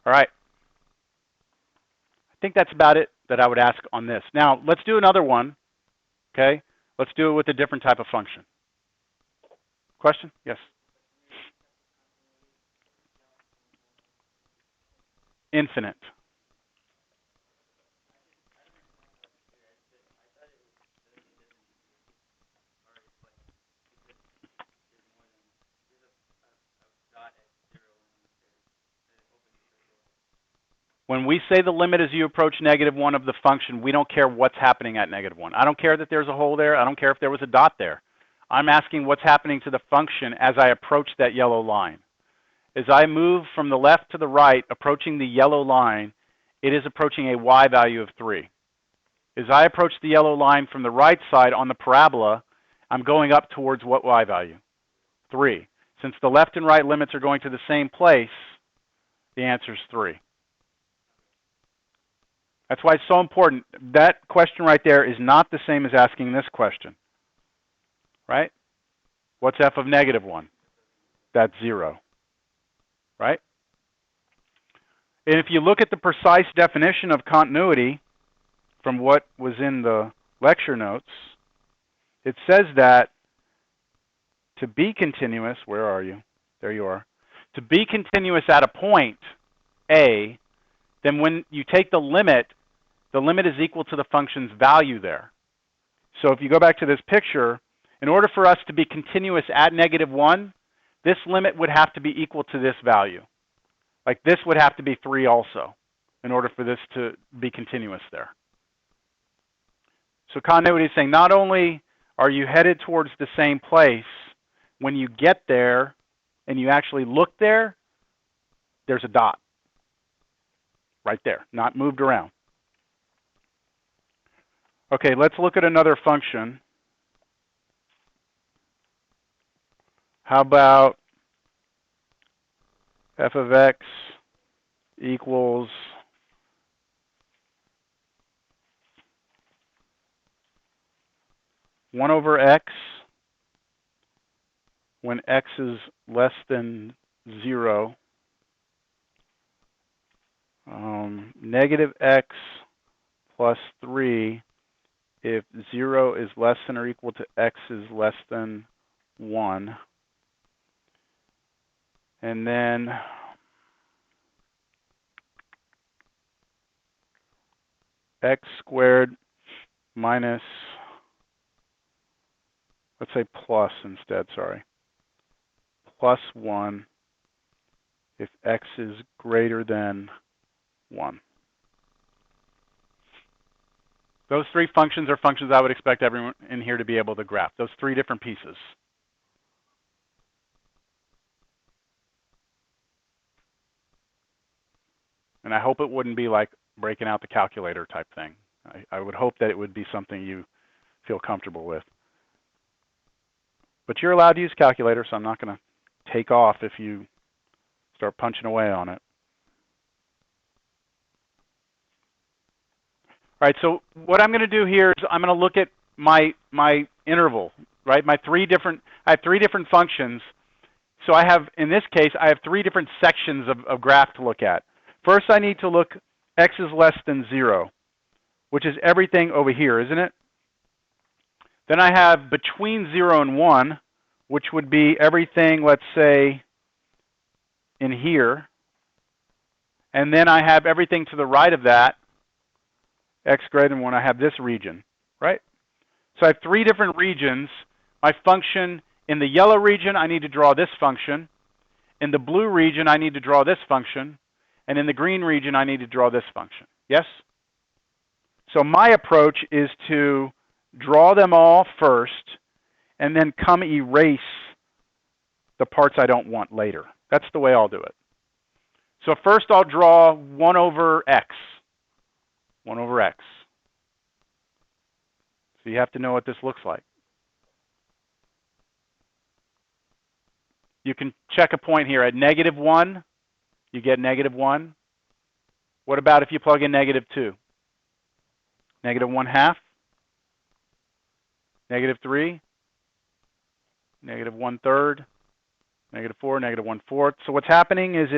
All right. I think that's about it that I would ask on this. Now, let's do another one, okay? Let's do it with a different type of function. Question? Yes. Infinite. When we say the limit as you approach -1 of the function, we don't care what's happening at -1. I don't care that there's a hole there. I don't care if there was a dot there. I'm asking what's happening to the function as I approach that yellow line. As I move from the left to the right, approaching the yellow line, it is approaching a y value of 3. As I approach the yellow line from the right side on the parabola, I'm going up towards what y value? 3. Since the left and right limits are going to the same place, the answer is 3. That's why it's so important. That question right there is not the same as asking this question, right? What's f of -1? That's 0, right? And if you look at the precise definition of continuity from what was in the lecture notes, it says that to be continuous, where are you? There you are. To be continuous at a point, A, then when you take the limit is equal to the function's value there. So if you go back to this picture, in order for us to be continuous at -1, this limit would have to be equal to this value. Like this would have to be 3 also, in order for this to be continuous there. So continuity is saying not only are you headed towards the same place, when you get there and you actually look there, there's a dot right there, not moved around. Okay, let's look at another function. How about f of x equals one over x when x is less than 0, negative x plus 3 if 0 is less than or equal to x is less than 1. And then x squared minus, let's say plus instead, sorry, plus 1 if x is greater than 1. Those 3 functions are functions I would expect everyone in here to be able to graph. Those 3 different pieces. And I hope it wouldn't be like breaking out the calculator type thing. I would hope that it would be something you feel comfortable with. But you're allowed to use calculator, so I'm not going to take off if you start punching away on it. All right, so what I'm going to do here is I'm going to look at my interval, right? I have 3 different functions. So I have, in this case, I have 3 different sections of graph to look at. First, I need to look x is less than 0, which is everything over here, isn't it? Then I have between 0 and 1, which would be everything, let's say, in here. And then I have everything to the right of that, x greater than 1, I have this region, right? So I have 3 different regions. My function in the yellow region, I need to draw this function. In the blue region, I need to draw this function. And in the green region, I need to draw this function. Yes? So my approach is to draw them all first and then come erase the parts I don't want later. That's the way I'll do it. So first I'll draw 1 over x. 1 over x. So you have to know what this looks like. You can check a point here. At -1, you get -1. What about if you plug in -2? -1/2, -3, -1/3, -4, -1/4. So what's happening is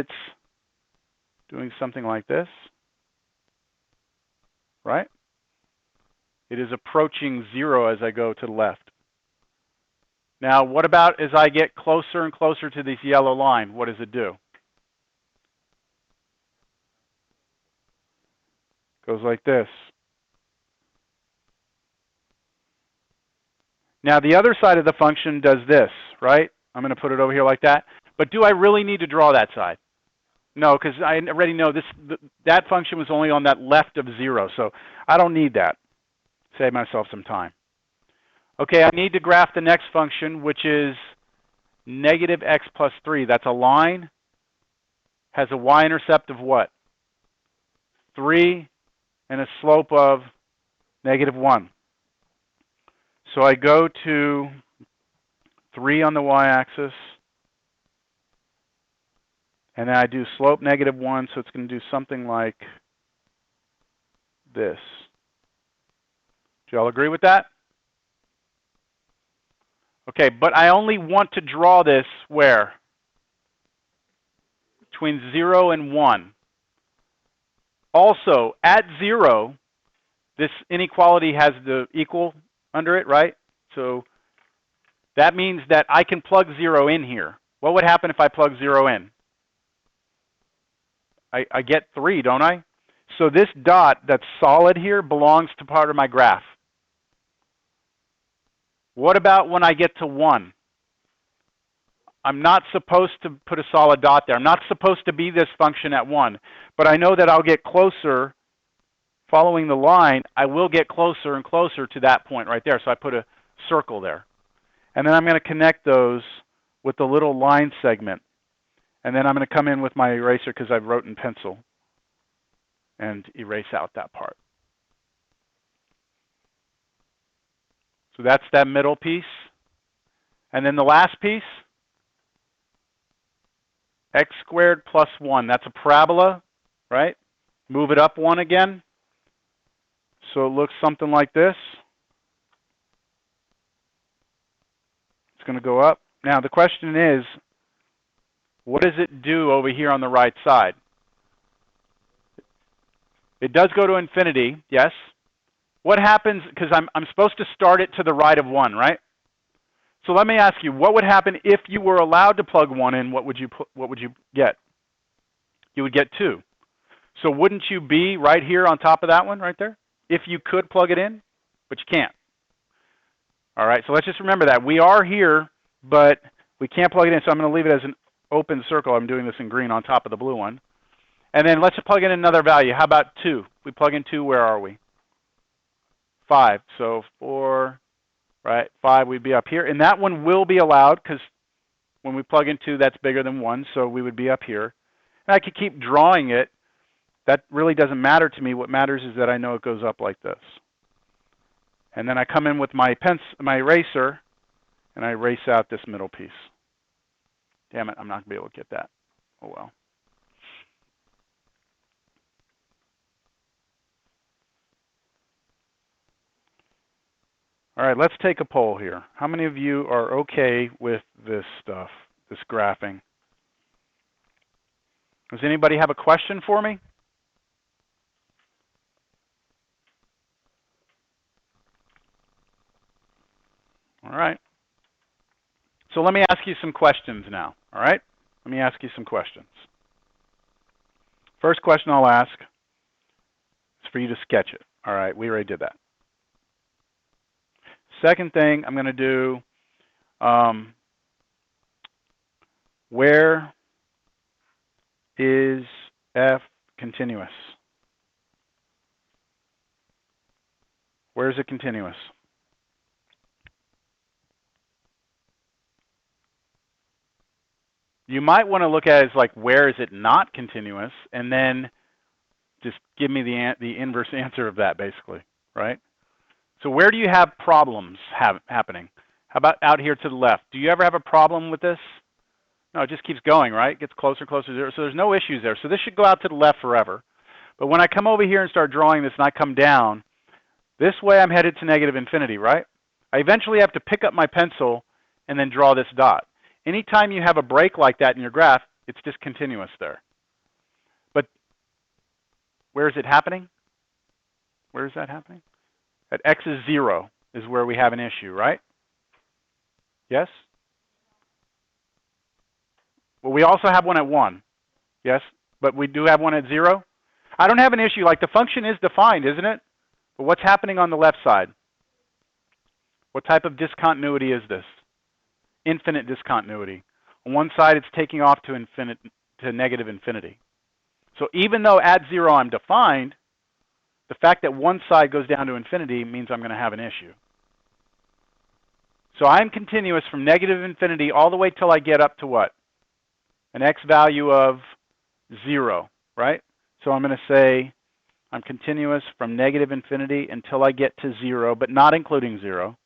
doing something like this, right? It is approaching 0 as I go to the left. Now, what about as I get closer and closer to this yellow line? What does it do? Goes like this. Now, the other side of the function does this, right? I'm going to put it over here like that. But do I really need to draw that side? No, because I already know that function was only on that left of 0, so I don't need that. Save myself some time. Okay, I need to graph the next function, which is negative x plus 3. That's a line, has a y-intercept of what? 3, and a slope of negative 1. So I go to 3 on the y-axis, and then I do slope negative 1, so it's going to do something like this. Do y'all agree with that? Okay, but I only want to draw this where? Between 0 and 1. Also, at 0, this inequality has the equal under it, right? So that means that I can plug 0 in here. What would happen if I plug 0 in? I get 3, don't I? So this dot that's solid here belongs to part of my graph. What about when I get to 1? I'm not supposed to put a solid dot there. I'm not supposed to be this function at 1. But I know that I'll get closer. Following the line, I will get closer and closer to that point right there. So I put a circle there. And then I'm going to connect those with the little line segment. And then I'm going to come in with my eraser because I've wrote in pencil and erase out that part. So that's that middle piece. And then the last piece, x squared plus 1. That's a parabola, right? Move it up 1 again. So it looks something like this. It's going to go up. Now the question is, what does it do over here on the right side? It does go to infinity, yes. What happens, because I'm supposed to start it to the right of 1, right? So let me ask you, what would happen if you were allowed to plug 1 in? What would you get? You would get 2. So wouldn't you be right here on top of that one right there? If you could plug it in, but you can't. All right, so let's just remember that. We are here, but we can't plug it in, so I'm going to leave it as an open circle. I'm doing this in green on top of the blue one. And then let's plug in another value. How about 2? We plug in 2, where are we? 5. So 4, right? 5, we'd be up here. And that one will be allowed because when we plug in 2, that's bigger than 1, so we would be up here. And I could keep drawing it. That really doesn't matter to me. What matters is that I know it goes up like this. And then I come in with my eraser, and I erase out this middle piece. Damn it, I'm not going to be able to get that. Oh well. All right, let's take a poll here. How many of you are okay with this stuff, this graphing? Does anybody have a question for me? All right. So let me ask you some questions now, all right? Let me ask you some questions. First question I'll ask is for you to sketch it. All right, we already did that. Second thing I'm going to do, where is f continuous? Where is it continuous? You might want to look at it as like, where is it not continuous? And then just give me the inverse answer of that, basically, right? So where do you have problems happening? How about out here to the left? Do you ever have a problem with this? No, it just keeps going, right? It gets closer and closer to 0. So there's no issues there. So this should go out to the left forever. But when I come over here and start drawing this and I come down, this way I'm headed to negative infinity, right? I eventually have to pick up my pencil and then draw this dot. Anytime you have a break like that in your graph, it's discontinuous there. But where is it happening? Where is that happening? At x is 0 is where we have an issue, right? Yes? Well, we also have one at 1. Yes? But we do have one at 0? I don't have an issue. Like, the function is defined, isn't it? But what's happening on the left side? What type of discontinuity is this? Infinite discontinuity. On one side, it's taking off to negative infinity. So even though at 0 I'm defined, the fact that one side goes down to infinity means I'm going to have an issue. So I'm continuous from negative infinity all the way till I get up to what? An x value of 0, right? So I'm going to say I'm continuous from negative infinity until I get to 0, but not including 0.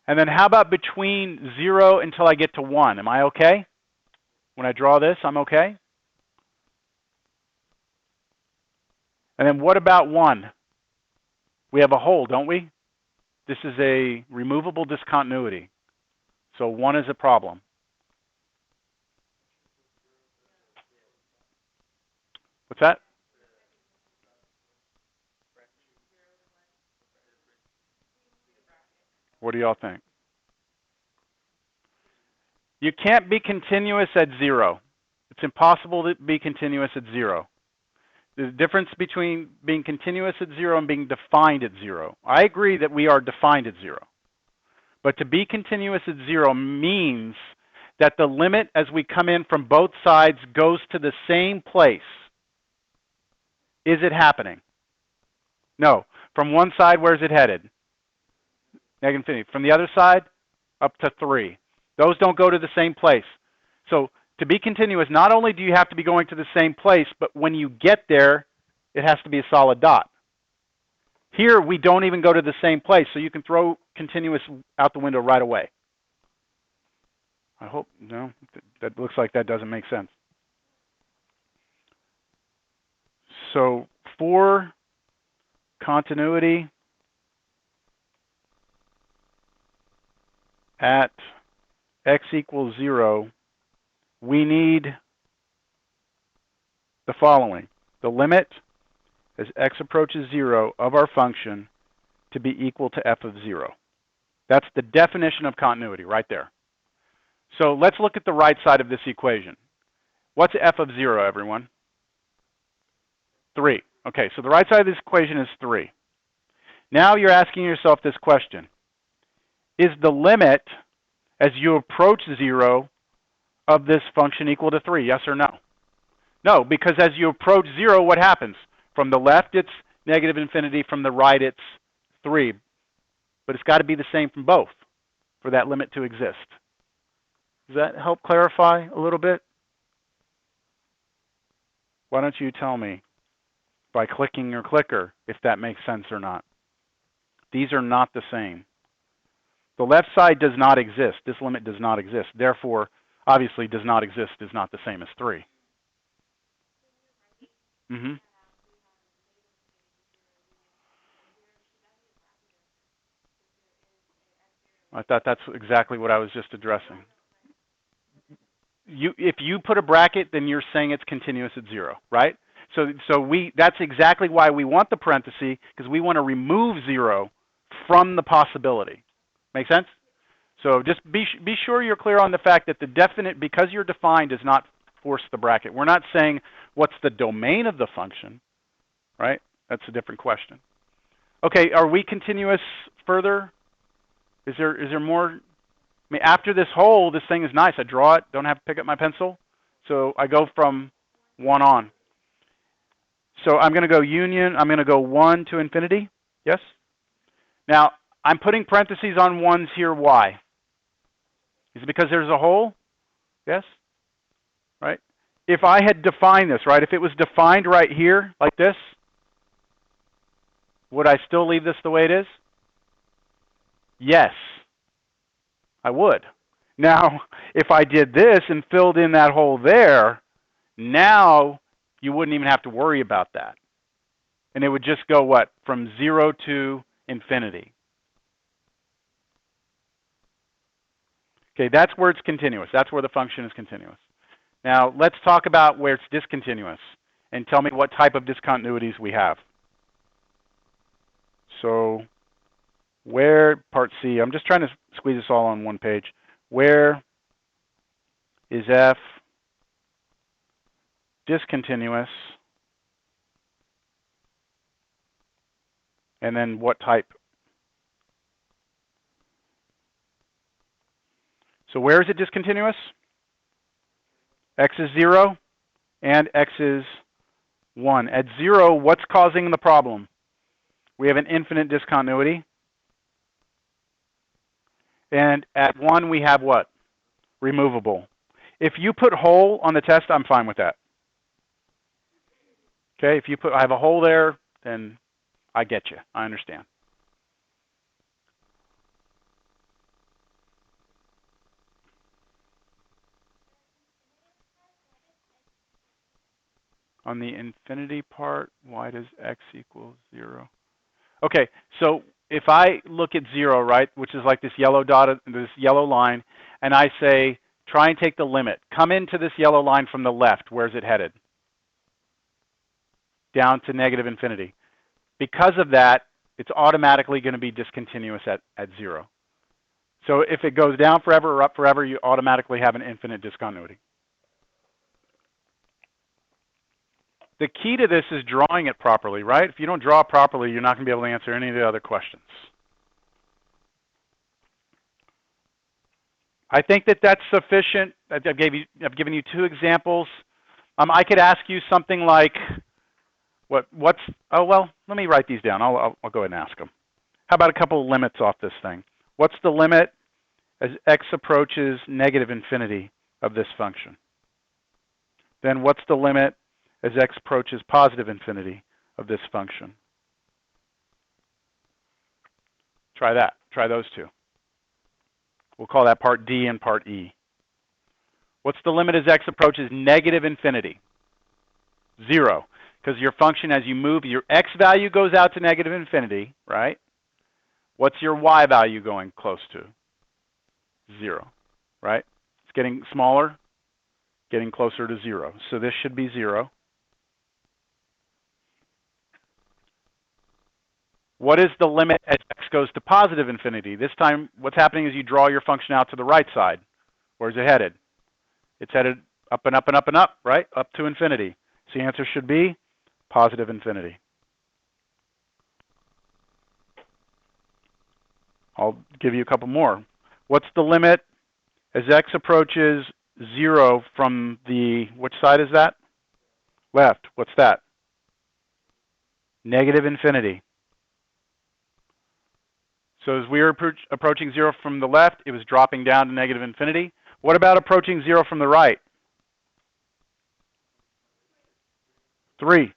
And then how about between 0 until I get to 1? Am I okay? When I draw this, I'm okay? And then what about 1? We have a hole, don't we? This is a removable discontinuity. So 1 is a problem. What's that? What do y'all think? You can't be continuous at 0. It's impossible to be continuous at 0. The difference between being continuous at 0 and being defined at 0. I agree that we are defined at 0. But to be continuous at 0 means that the limit as we come in from both sides goes to the same place. Is it happening? No. From one side, where's it headed? Negative infinity. From the other side, up to 3. Those don't go to the same place. So to be continuous, not only do you have to be going to the same place, but when you get there, it has to be a solid dot. Here, we don't even go to the same place, so you can throw continuous out the window right away. I hope, no, that looks like that doesn't make sense. So for continuity at x equals 0, we need the following. The limit as x approaches 0 of our function to be equal to f of 0. That's the definition of continuity right there. So let's look at the right side of this equation. What's f of 0, everyone? 3. Okay, so the right side of this equation is 3. Now you're asking yourself this question. Is the limit as you approach 0 of this function equal to 3? Yes or no? No, because as you approach 0, what happens? From the left, it's negative infinity. From the right, it's 3. But it's got to be the same from both for that limit to exist. Does that help clarify a little bit? Why don't you tell me by clicking your clicker if that makes sense or not? These are not the same. The left side does not exist. This limit does not exist. Therefore, obviously, does not exist is not the same as 3. Mm-hmm. I thought that's exactly what I was just addressing. If you put a bracket, then you're saying it's continuous at 0, right? So that's exactly why we want the parenthesis, because we want to remove 0 from the possibility. Make sense? So just be sure you're clear on the fact that the definite, because you're defined, does not force the bracket. We're not saying what's the domain of the function, right? That's a different question. Okay, are we continuous further? Is there more? I mean, after this hole, this thing is nice. I draw it, don't have to pick up my pencil. So I go from 1 on. So I'm going to go union. I'm going to go 1 to infinity. Yes? Now, I'm putting parentheses on 1s here. Why? Is it because there's a hole? Yes? Right? If I had defined this, right, if it was defined right here, like this, would I still leave this the way it is? Yes, I would. Now, if I did this and filled in that hole there, now you wouldn't even have to worry about that. And it would just go what? From 0 to infinity. Okay, that's where it's continuous. That's where the function is continuous. Now, let's talk about where it's discontinuous. and tell me what type of discontinuities we have. So where, part C, I'm just trying to squeeze this all on one page. Where is F discontinuous? And then what type? So where is it discontinuous? X is 0 and X is 1. At 0, what's causing the problem? We have an infinite discontinuity. And at 1, we have what? Removable. If you put hole on the test, I'm fine with that. Okay, if you put, I have a hole there, then I get you. I understand. On the infinity part, why does X equal 0? Okay, so if I look at 0, right, which is like this yellow dot, this yellow line, and I say, try and take the limit. Come into this yellow line from the left. Where's it headed? Down to negative infinity. Because of that, it's automatically going to be discontinuous at 0. So if it goes down forever or up forever, you automatically have an infinite discontinuity. The key to this is drawing it properly, right? If you don't draw it properly, you're not going to be able to answer any of the other questions. I think that that's sufficient. I've given you 2 examples. I could ask you something like, oh, well, let me write these down. I'll go ahead and ask them. How about a couple of limits off this thing? What's the limit as X approaches negative infinity of this function? Then what's the limit as X approaches positive infinity of this function? Try that. Try those 2. We'll call that part D and part E. What's the limit as X approaches negative infinity? 0. Because your function, as you move, your X value goes out to negative infinity, right? What's your Y value going close to? 0, right? It's getting smaller, getting closer to 0. So this should be 0. What is the limit as X goes to positive infinity? This time, what's happening is you draw your function out to the right side. Where's it headed? It's headed up and up and up and up, right? Up to infinity. So the answer should be positive infinity. I'll give you a couple more. What's the limit as X approaches 0 from the, which side is that? Left. What's that? Negative infinity. So as we were approaching 0 from the left, it was dropping down to negative infinity. What about approaching 0 from the right? 3.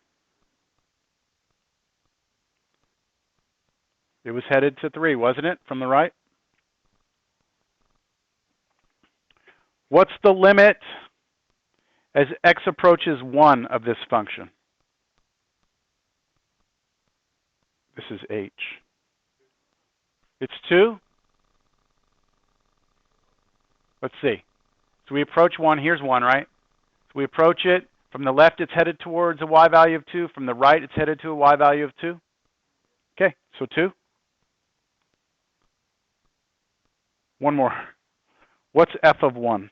It was headed to 3, wasn't it, from the right? What's the limit as X approaches 1 of this function? This is H. It's 2? Let's see. So we approach 1. Here's 1, right? So we approach it. From the left, it's headed towards a Y value of 2. From the right, it's headed to a Y value of 2. Okay, so 2. One more. What's F of 1?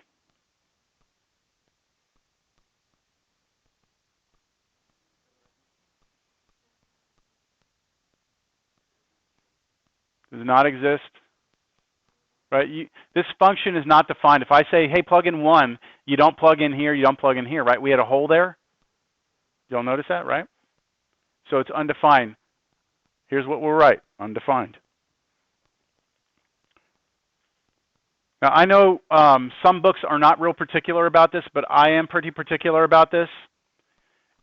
Does not exist. Right? This function is not defined. If I say, hey, plug in 1, you don't plug in here, you don't plug in here, right? We had a hole there. You'll notice that, right? So it's undefined. Here's what we'll write, undefined. Now, I know some books are not real particular about this, but I am pretty particular about this.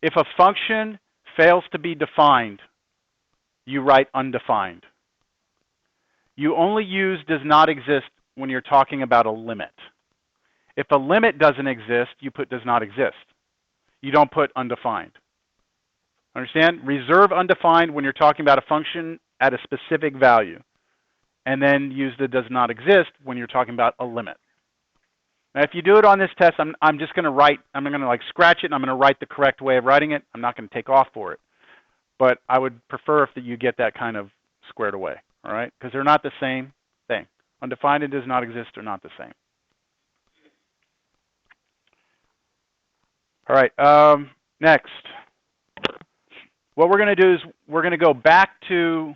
If a function fails to be defined, you write undefined. You only use does not exist when you're talking about a limit. If a limit doesn't exist, you put does not exist. You don't put undefined. Understand? Reserve undefined when you're talking about a function at a specific value. And then use the does not exist when you're talking about a limit. Now, if you do it on this test, I'm just going to write, I'm going to like scratch it, and I'm going to write the correct way of writing it. I'm not going to take off for it. But I would prefer if you get that kind of squared away, all right? Because they're not the same thing. Undefined and does not exist are not the same. All right, next. What we're going to do is we're going to go back to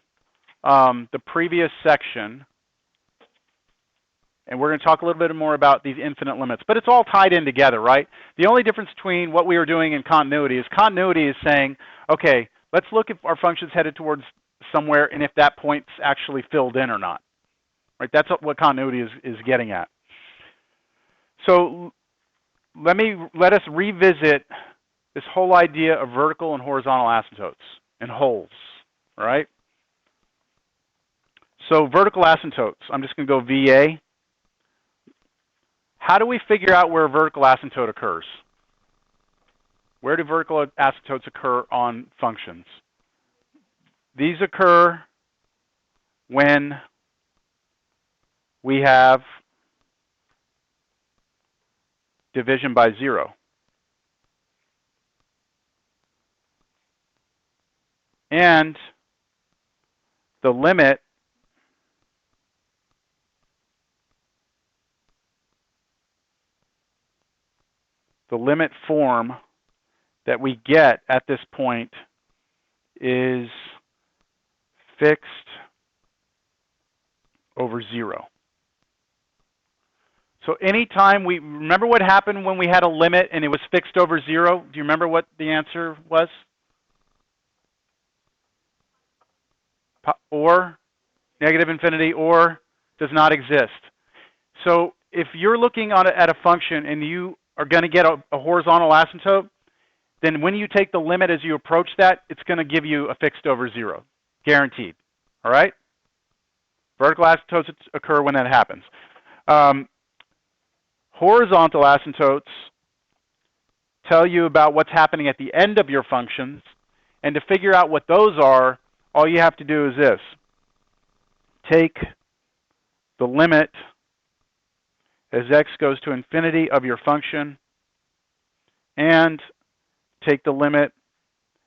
the previous section, and we're going to talk a little bit more about these infinite limits. But it's all tied in together, right? The only difference between what we were doing and continuity is saying, okay, let's look if our function's headed towards somewhere and if that point's actually filled in or not. Right? That's what continuity is getting at. So let us revisit this whole idea of vertical and horizontal asymptotes and holes. All right? So vertical asymptotes, I'm just going to go VA. How do we figure out where a vertical asymptote occurs? Where do vertical asymptotes occur on functions? These occur when we have division by 0. And the limit form that we get at this point is fixed over 0. So anytime we, remember what happened when we had a limit and it was fixed over 0? Do you remember what the answer was? Or negative infinity, or does not exist. So if you're looking at a function and you are going to get a horizontal asymptote, then when you take the limit as you approach that, it's going to give you a fixed over 0, guaranteed. All right? Vertical asymptotes occur when that happens. Horizontal asymptotes tell you about what's happening at the end of your functions, and to figure out what those are, all you have to do is this. Take the limit as x goes to infinity of your function, and take the limit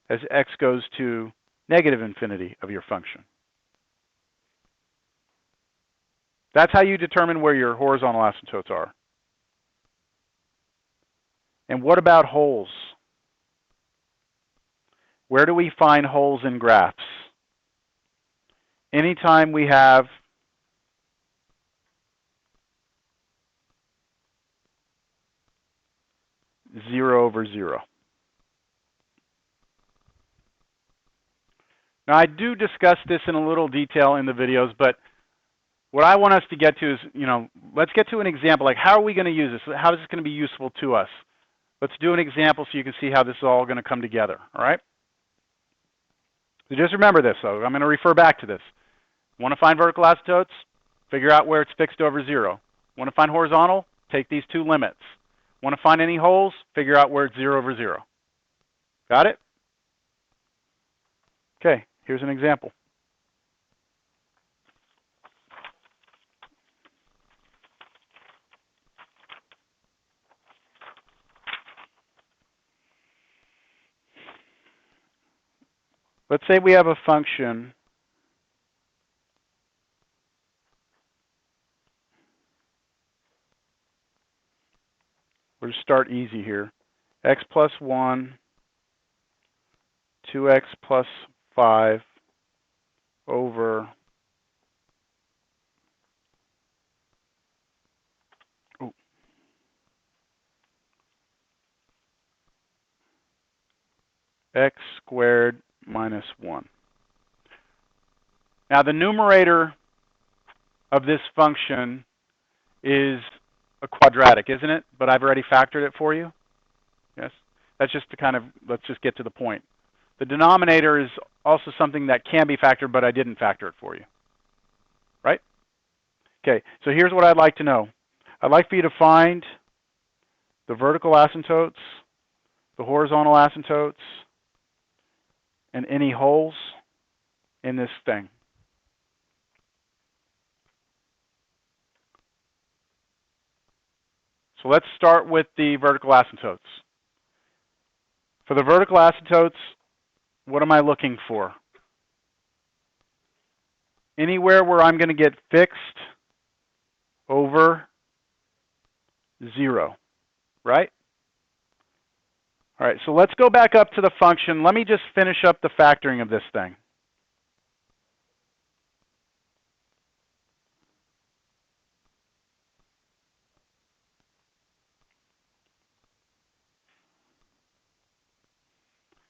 as x goes to negative infinity of your function. That's how you determine where your horizontal asymptotes are. And what about holes? Where do we find holes in graphs? Anytime we have zero over 0. Now, I do discuss this in a little detail in the videos, but what I want us to get to is, let's get to an example. Like, how are we going to use this? How is this going to be useful to us? Let's do an example so you can see how this is all going to come together, all right? So just remember this, though. I'm going to refer back to this. Want to find vertical asymptotes? Figure out where it's fixed over 0. Want to find horizontal? Take these two limits. Want to find any holes? Figure out where it's 0 over 0. Got it? Okay, here's an example. Let's say we have a function we'll just start easy here. X plus 1, 2x plus 5 over x squared minus 1. Now the numerator of this function is a quadratic, isn't it? But I've already factored it for you. Yes? That's just to kind of, let's just get to the point. The denominator is also something that can be factored, but I didn't factor it for you. Right? Okay, so here's what I'd like to know. I'd like for you to find the vertical asymptotes, the horizontal asymptotes, and any holes in this thing. So So let's start with the vertical asymptotes. For the vertical asymptotes, what am I looking for? Anywhere where I'm going to get fixed over 0, right? All right, so let's go back up to the function. Let me just finish up the factoring of this thing.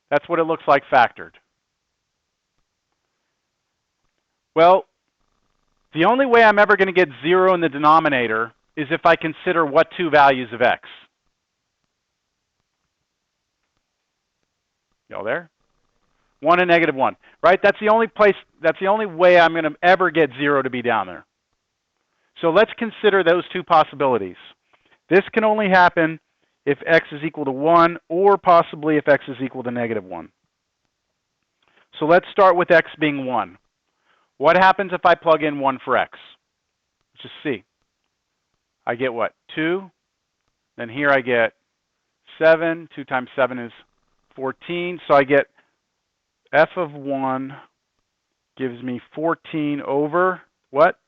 That's what it looks like factored. Well, the only way I'm ever going to get 0 in the denominator is if I consider what two values of x? Y'all there? 1 and -1, right? That's the only place, that's the only way I'm going to ever get 0 to be down there. So let's consider those two possibilities. This can only happen if x is equal to 1, or possibly if x is equal to -1. So let's start with x being 1. What happens if I plug in 1 for x? Let's just see. I get what? 2. Then here I get 7. 2 times 7 is 14. So I get f of 1 gives me 14 over what?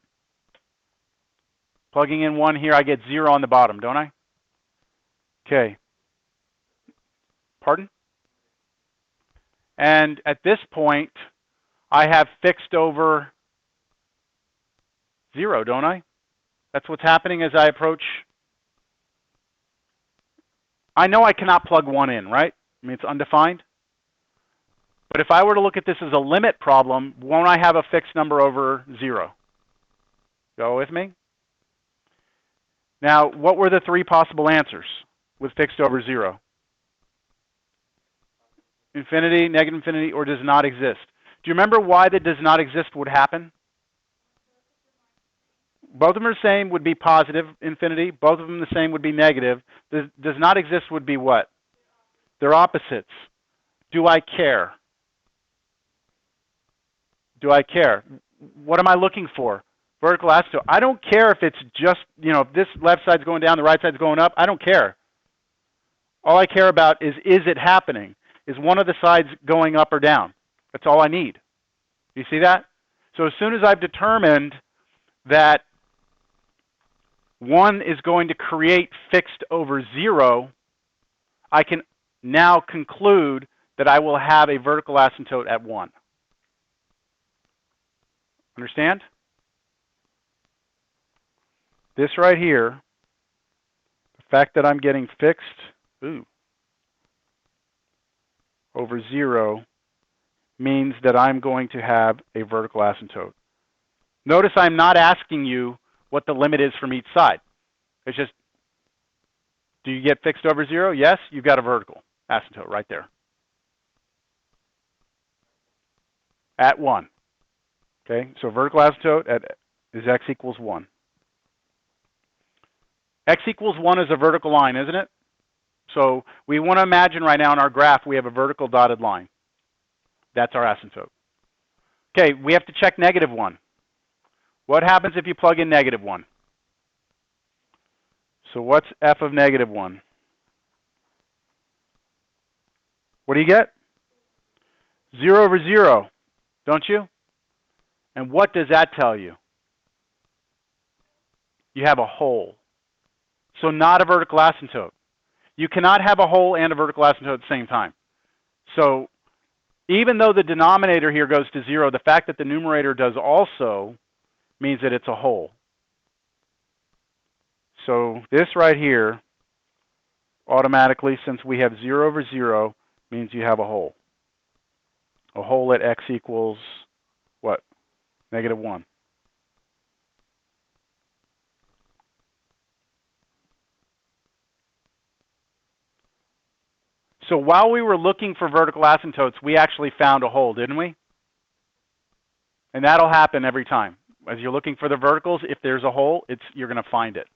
Plugging in 1 here, I get 0 on the bottom, don't I? Okay. Pardon? And at this point, I have fixed over 0, don't I? That's what's happening as I approach. I know I cannot plug 1 in, right? I mean, it's undefined. But if I were to look at this as a limit problem, won't I have a fixed number over 0? Go with me? Now, what were the 3 possible answers with fixed over 0? Infinity, negative infinity, or does not exist. Do you remember why the does not exist would happen? Both of them are the same would be positive infinity. Both of them the same would be negative. Does not exist would be what? They're opposites. Do I care? Do I care? What am I looking for? Vertical asymptote. I don't care if it's just, if this left side's going down, the right side's going up. I don't care. All I care about is it happening? Is one of the sides going up or down? That's all I need. You see that? So as soon as I've determined that 1 is going to create fixed over 0, I can now conclude that I will have a vertical asymptote at 1. Understand? This right here, the fact that I'm getting fixed over 0 means that I'm going to have a vertical asymptote. Notice I'm not asking you what the limit is from each side. It's just, do you get fixed over 0? Yes, you've got a vertical asymptote right there. At 1. Okay, so vertical asymptote is x equals 1. X equals 1 is a vertical line, isn't it? So we want to imagine right now in our graph we have a vertical dotted line. That's our asymptote. Okay, we have to check -1. What happens if you plug in -1? So what's f of -1? What do you get? 0 over 0, don't you? And what does that tell you? You have a hole. So not a vertical asymptote. You cannot have a hole and a vertical asymptote at the same time. So even though the denominator here goes to 0, the fact that the numerator does also means that it's a hole. So this right here, automatically, since we have 0 over 0, means you have a hole. A hole at x equals what? -1. So while we were looking for vertical asymptotes, we actually found a hole, didn't we? And that'll happen every time. As you're looking for the verticals, if there's a hole, you're going to find it.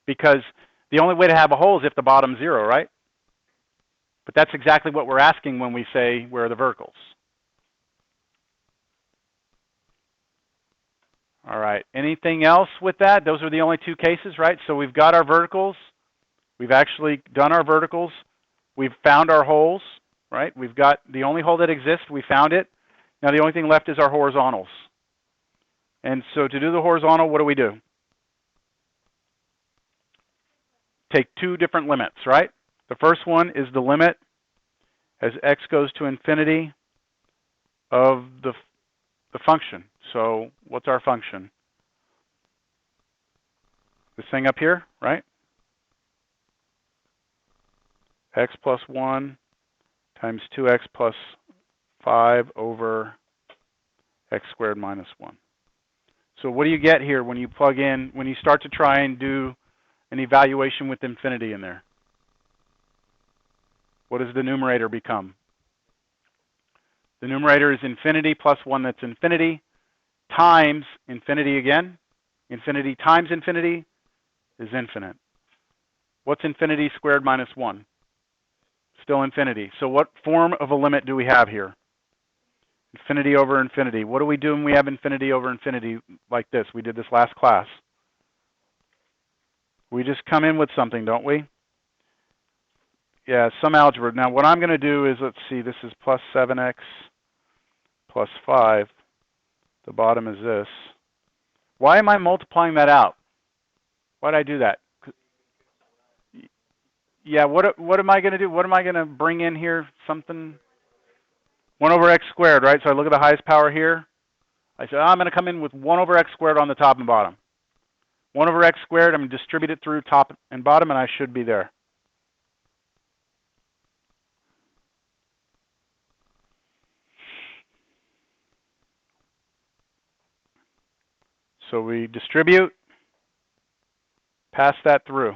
Because the only way to have a hole is if the bottom's 0, right? But that's exactly what we're asking when we say where are the verticals. All right. Anything else with that? Those are the only two cases, right? So we've got our verticals. We've actually done our verticals. We've found our holes, right? We've got the only hole that exists. We found it. Now the only thing left is our horizontals. And so to do the horizontal, what do? Take two different limits, right? The first one is the limit as x goes to infinity of the function. So what's our function? This thing up here, right? X plus 1 times 2x plus 5 over x squared minus 1. So what do you get here when you plug in, when you start to try and do an evaluation with infinity in there? What does the numerator become? The numerator is infinity plus 1 that's infinity times infinity again. Infinity times infinity is infinite. What's infinity squared minus 1? Still infinity. So what form of a limit do we have here? Infinity over infinity. What do we do when we have infinity over infinity like this? We did this last class. We just come in with something, don't we? Yeah, some algebra. Now what I'm going to do is, let's see, this is plus 7x plus 5. The bottom is this. Why am I multiplying that out? Why did I do that? Yeah, what am I going to do? What am I going to bring in here? Something? 1 over x squared, right? So I look at the highest power here. I say, I'm going to come in with 1 over x squared on the top and bottom. 1 over x squared, I'm going to distribute it through top and bottom, and I should be there. So we distribute, pass that through.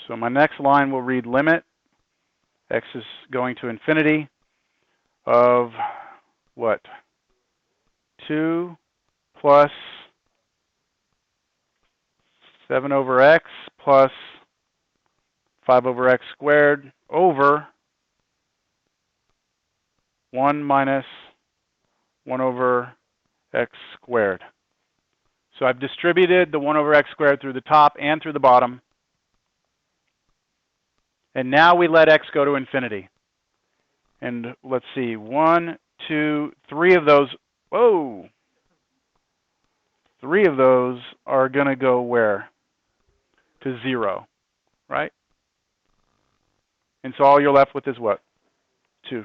So my next line will read limit, x is going to infinity, of what? 2 plus 7 over x plus 5 over x squared over 1 minus 1 over x squared. So I've distributed the 1 over x squared through the top and through the bottom. And now we let x go to infinity. And let's see, 1, 2, 3 of those, whoa! 3 of those are going to go where? To 0, right? And so all you're left with is what? 2.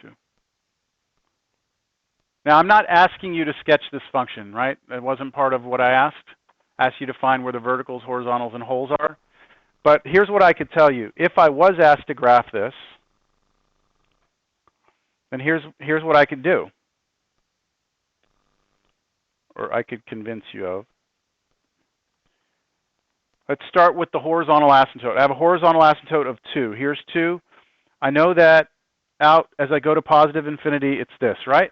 2. Now I'm not asking you to sketch this function, right? That wasn't part of what I asked. I asked you to find where the verticals, horizontals, and holes are. But here's what I could tell you. If I was asked to graph this, then here's what I could do. Or I could convince you of. Let's start with the horizontal asymptote. I have a horizontal asymptote of 2. Here's 2. I know that out as I go to positive infinity, it's this, right?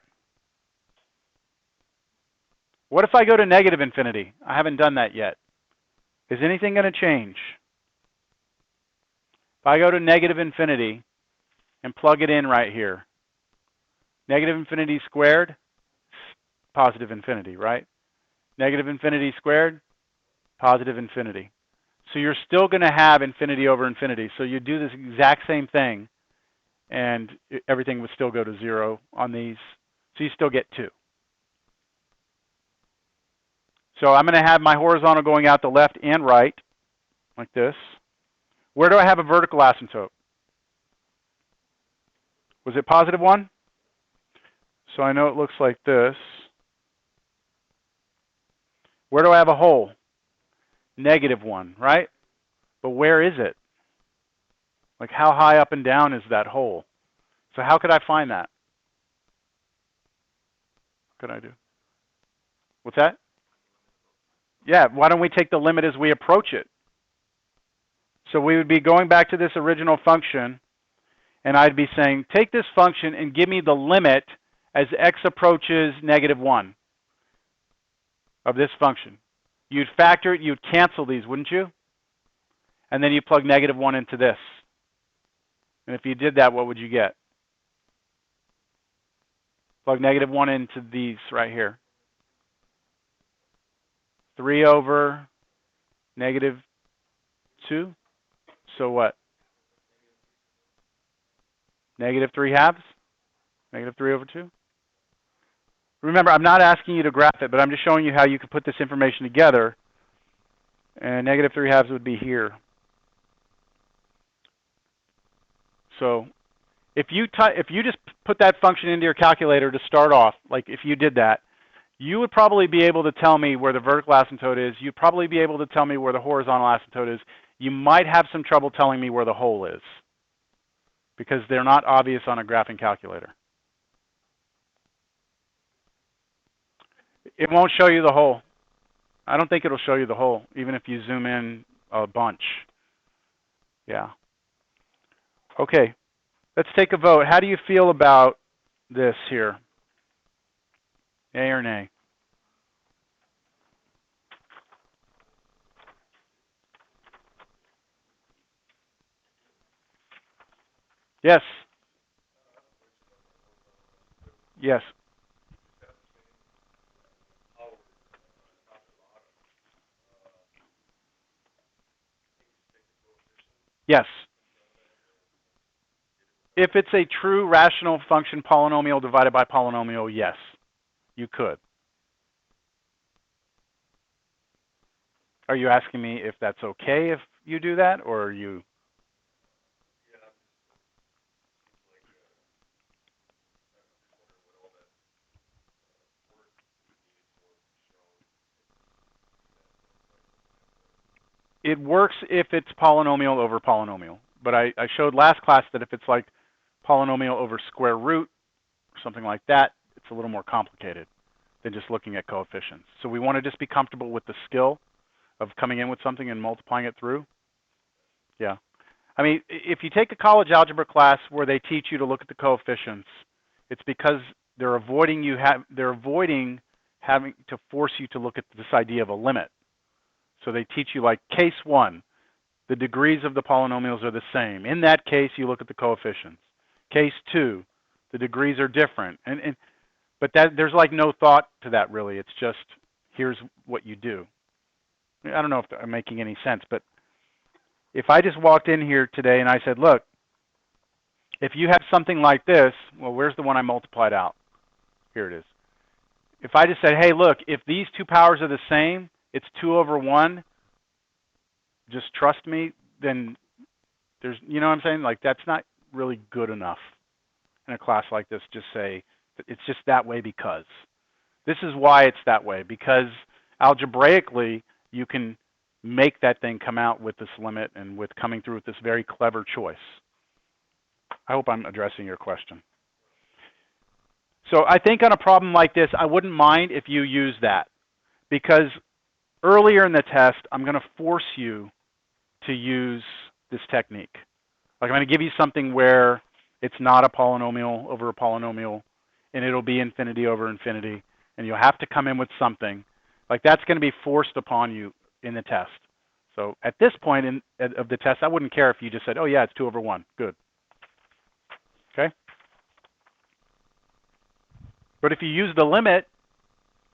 What if I go to negative infinity? I haven't done that yet. Is anything going to change? If I go to negative infinity and plug it in right here, negative infinity squared, positive infinity, right? Negative infinity squared, positive infinity. So you're still going to have infinity over infinity. So you do this exact same thing, and everything would still go to 0 on these. So you still get 2. So I'm going to have my horizontal going out the left and right, like this. Where do I have a vertical asymptote? Was it positive 1? So I know it looks like this. Where do I have a hole? Negative 1, right? But where is it? Like how high up and down is that hole? So how could I find that? What could I do? What's that? Yeah, why don't we take the limit as we approach it? So we would be going back to this original function, and I'd be saying, take this function and give me the limit as x approaches negative 1 of this function. You'd factor it, you'd cancel these, wouldn't you? And then you plug -1 into this. And if you did that, what would you get? Plug -1 into these right here. 3 over -2. So what? -3/2? -3 over 2? Remember, I'm not asking you to graph it, but I'm just showing you how you could put this information together. And -3/2 would be here. So if you just put that function into your calculator to start off, like if you did that, you would probably be able to tell me where the vertical asymptote is. You'd probably be able to tell me where the horizontal asymptote is. You might have some trouble telling me where the hole is, because they're not obvious on a graphing calculator. It won't show you the hole. I don't think it'll show you the hole, even if you zoom in a bunch. Yeah. Okay, let's take a vote. How do you feel about this here? Yay or nay? Yes. Yes. Yes. If it's a true rational function polynomial divided by polynomial, yes, you could. Are you asking me if that's okay if you do that, or are you? It works if it's polynomial over polynomial. But I showed last class that if it's like polynomial over square root or something like that, it's a little more complicated than just looking at coefficients. So we want to just be comfortable with the skill of coming in with something and multiplying it through. Yeah. I mean, if you take a college algebra class where they teach you to look at the coefficients, it's because they're avoiding having to force you to look at this idea of a limit. So they teach you, like, case 1, the degrees of the polynomials are the same. In that case, you look at the coefficients. Case 2, the degrees are different. But there's like no thought to that, really. It's just, here's what you do. I don't know if I'm making any sense, but if I just walked in here today and I said, look, if you have something like this, well, where's the one I multiplied out? Here it is. If I just said, hey, look, if these two powers are the same, it's 2 over 1, just trust me, then there's, you know what I'm saying? Like, that's not really good enough in a class like this. Just say, it's just that way because. This is why it's that way, because algebraically, you can make that thing come out with this limit and with coming through with this very clever choice. I hope I'm addressing your question. So I think on a problem like this, I wouldn't mind if you use that, because earlier in the test, I'm going to force you to use this technique. Like, I'm going to give you something where it's not a polynomial over a polynomial, and it'll be infinity over infinity, and you'll have to come in with something. Like, that's going to be forced upon you in the test. So at this point of the test, I wouldn't care if you just said, oh yeah, it's 2 over 1. Good. Okay? But if you use the limit,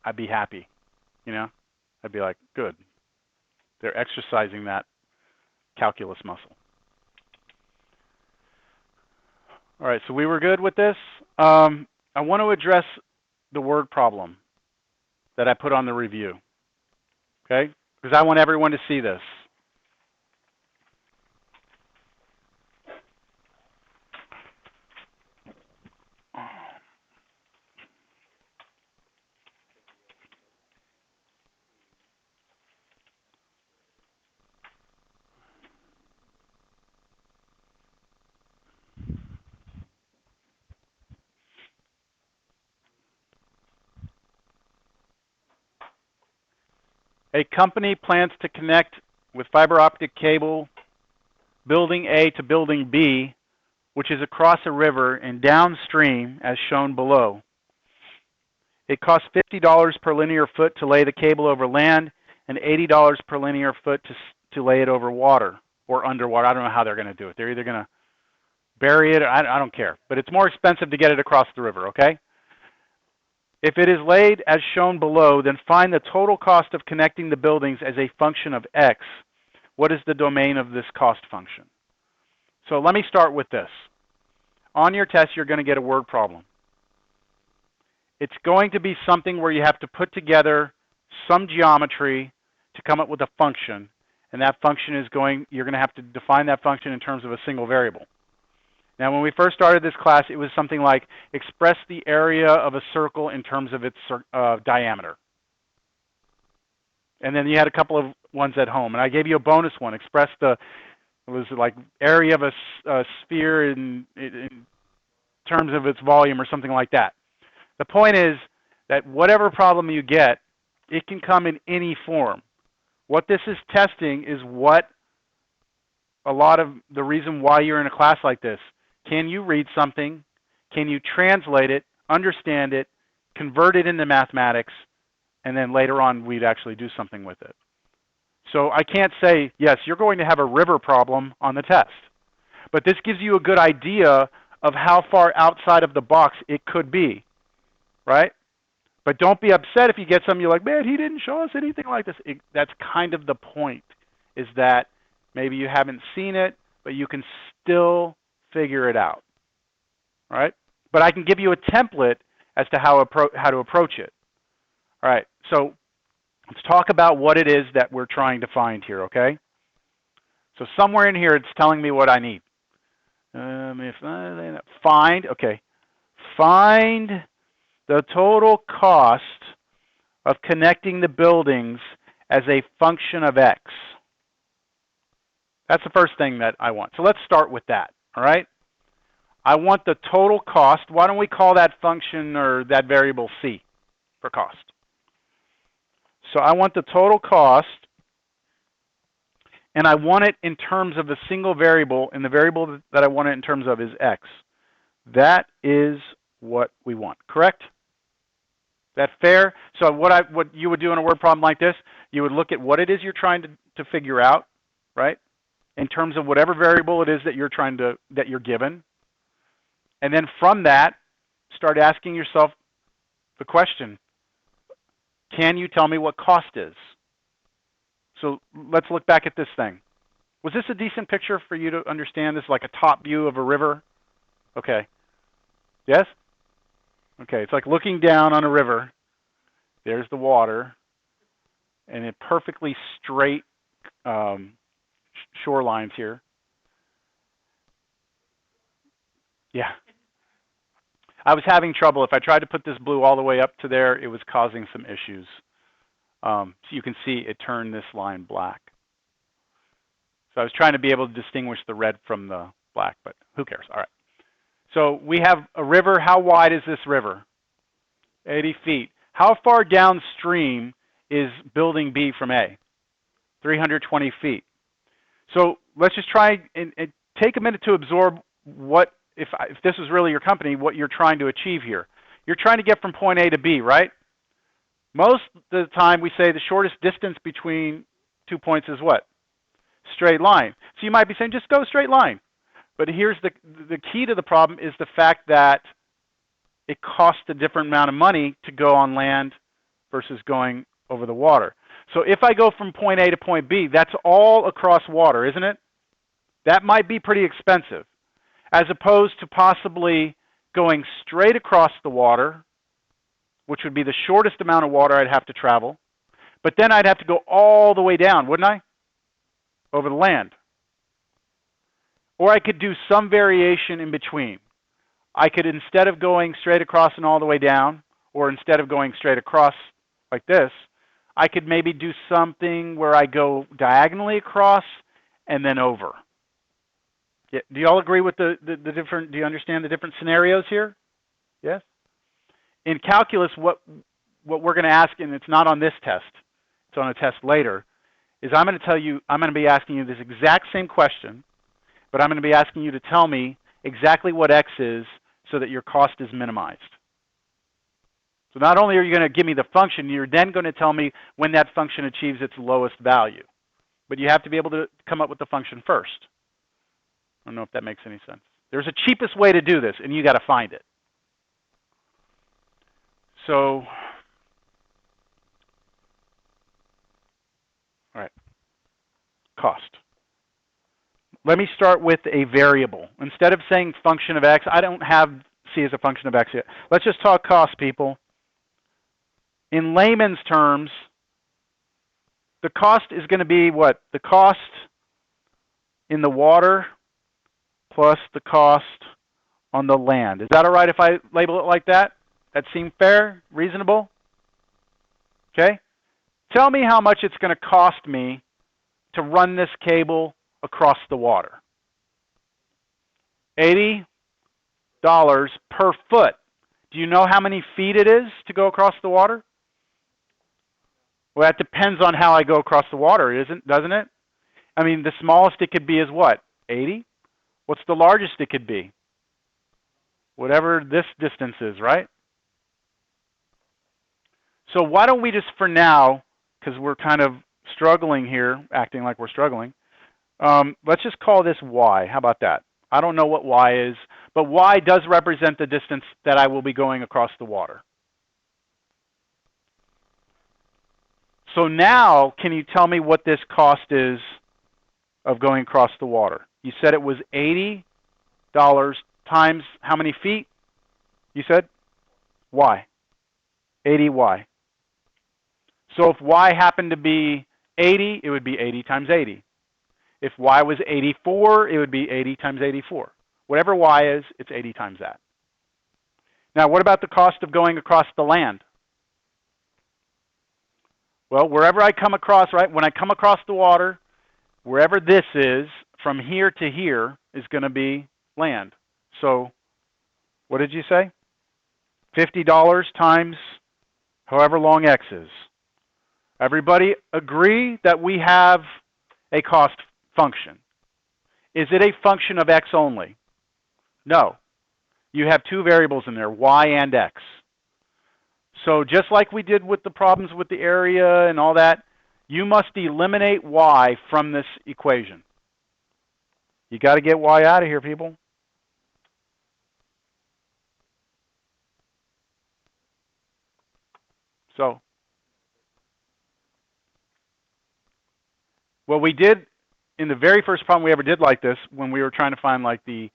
I'd be happy. You know? I'd be like, good. They're exercising that calculus muscle. All right, so we were good with this. I want to address the word problem that I put on the review. Okay? Because I want everyone to see this. A company plans to connect with fiber optic cable building A to building B, which is across a river and downstream as shown below. It costs $50 per linear foot to lay the cable over land and $80 per linear foot to lay it over water or underwater. I don't know how they're going to do it. They're either going to bury it, or I don't care. But it's more expensive to get it across the river, okay? If it is laid as shown below, then find the total cost of connecting the buildings as a function of x. What is the domain of this cost function? So let me start with this. On your test, you're going to get a word problem. It's going to be something where you have to put together some geometry to come up with a function, and that function is you're going to have to define that function in terms of a single variable. Now, when we first started this class, it was something like express the area of a circle in terms of its diameter. And then you had a couple of ones at home, and I gave you a bonus one. Express it was like area of a sphere in terms of its volume or something like that. The point is that whatever problem you get, it can come in any form. What this is testing is what a lot of the reason why you're in a class like this. Can you read something? Can you translate it, understand it, convert it into mathematics, and then later on we'd actually do something with it? So I can't say, yes, you're going to have a river problem on the test. But this gives you a good idea of how far outside of the box it could be, right? But don't be upset if you get something you're like, man, he didn't show us anything like this. That's kind of the point, is that maybe you haven't seen it, but you can still figure it out, all right? But I can give you a template as to how to approach it. All right, so let's talk about what it is that we're trying to find here, okay? So somewhere in here it's telling me what I need. Find the total cost of connecting the buildings as a function of x. That's the first thing that I want. So let's start with that, all right? I want the total cost. Why don't we call that function or that variable c for cost? So I want the total cost, and I want it in terms of a single variable, and the variable that I want it in terms of is x. That is what we want, correct? Is that fair? So what you would do in a word problem like this, you would look at what it is you're trying to figure out, right? In terms of whatever variable it is that you're given. And then from that, start asking yourself the question, can you tell me what cost is? So let's look back at this thing. Was this a decent picture for you to understand? This is like a top view of a river? Okay. Yes? Okay, it's like looking down on a river. There's the water, and it perfectly straight shorelines here. Yeah. I was having trouble. If I tried to put this blue all the way up to there, it was causing some issues. So you can see it turned this line black. So I was trying to be able to distinguish the red from the black, but who cares? All right. So we have a river. How wide is this river? 80 feet. How far downstream is building B from A? 320 feet. So let's just try and take a minute to absorb what, if this is really your company, what you're trying to achieve here. You're trying to get from point A to B, right? Most of the time we say the shortest distance between 2 points is what? Straight line. So you might be saying just go straight line. But here's the key to the problem is the fact that it costs a different amount of money to go on land versus going over the water. So if I go from point A to point B, that's all across water, isn't it? That might be pretty expensive, as opposed to possibly going straight across the water, which would be the shortest amount of water I'd have to travel. But then I'd have to go all the way down, wouldn't I? Over the land. Or I could do some variation in between. I could, instead of going straight across and all the way down, or instead of going straight across like this, I could maybe do something where I go diagonally across and then over. Yeah. Do you all agree with the different, do you understand the different scenarios here? Yes? In calculus, what we're going to ask, and it's not on this test, it's on a test later, is I'm going to be asking you this exact same question, but I'm going to be asking you to tell me exactly what x is so that your cost is minimized. So not only are you going to give me the function, you're then going to tell me when that function achieves its lowest value. But you have to be able to come up with the function first. I don't know if that makes any sense. There's a cheapest way to do this, and you got to find it. So, all right, cost. Let me start with a variable. Instead of saying function of x, I don't have c as a function of x yet. Let's just talk cost, people. In layman's terms, the cost is going to be what? The cost in the water plus the cost on the land. Is that all right if I label it like that? That seem fair? Reasonable? Okay? Tell me how much it's going to cost me to run this cable across the water. $80 per foot. Do you know how many feet it is to go across the water? Well, that depends on how I go across the water, doesn't it? I mean, the smallest it could be is what? 80? What's the largest it could be? Whatever this distance is, right? So why don't we just, for now, because we're kind of struggling here, acting like we're struggling, let's just call this y. How about that? I don't know what y is, but y does represent the distance that I will be going across the water. So now, can you tell me what this cost is of going across the water? You said it was $80 times how many feet? You said? Y. 80y. So if y happened to be 80, it would be 80 times 80. If y was 84, it would be 80 times 84. Whatever y is, it's 80 times that. Now, what about the cost of going across the land? Well, wherever I come across, right, when I come across the water, wherever this is, from here to here is going to be land. So, what did you say? $50 times however long x is. Everybody agree that we have a cost function. Is it a function of x only? No. You have two variables in there, y and x. So just like we did with the problems with the area and all that, you must eliminate y from this equation. You got to get y out of here, people. So, what we did in the very first problem we ever did like this, when we were trying to find like the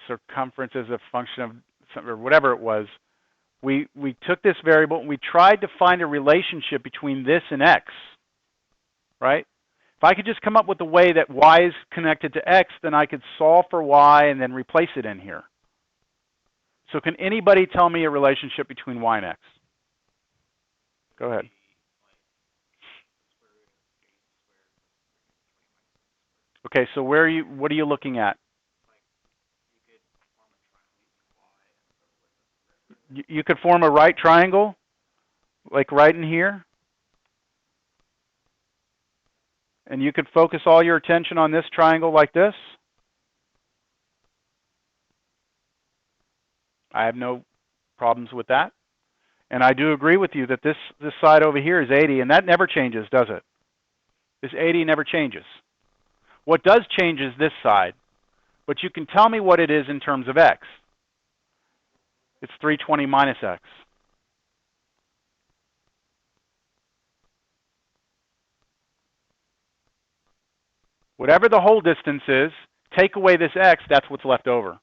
circumference as a function of something, or whatever it was, we took this variable and we tried to find a relationship between this and x, right? If I could just come up with a way that y is connected to x, then I could solve for y and then replace it in here. So can anybody tell me a relationship between y and x? Go ahead. Okay, so what are you looking at? You could form a right triangle, like right in here. And you could focus all your attention on this triangle like this. I have no problems with that. And I do agree with you that this side over here is 80, and that never changes, does it? This 80 never changes. What does change is this side. But you can tell me what it is in terms of x. It's 320 minus x. Whatever the whole distance is, take away this x, that's what's left over.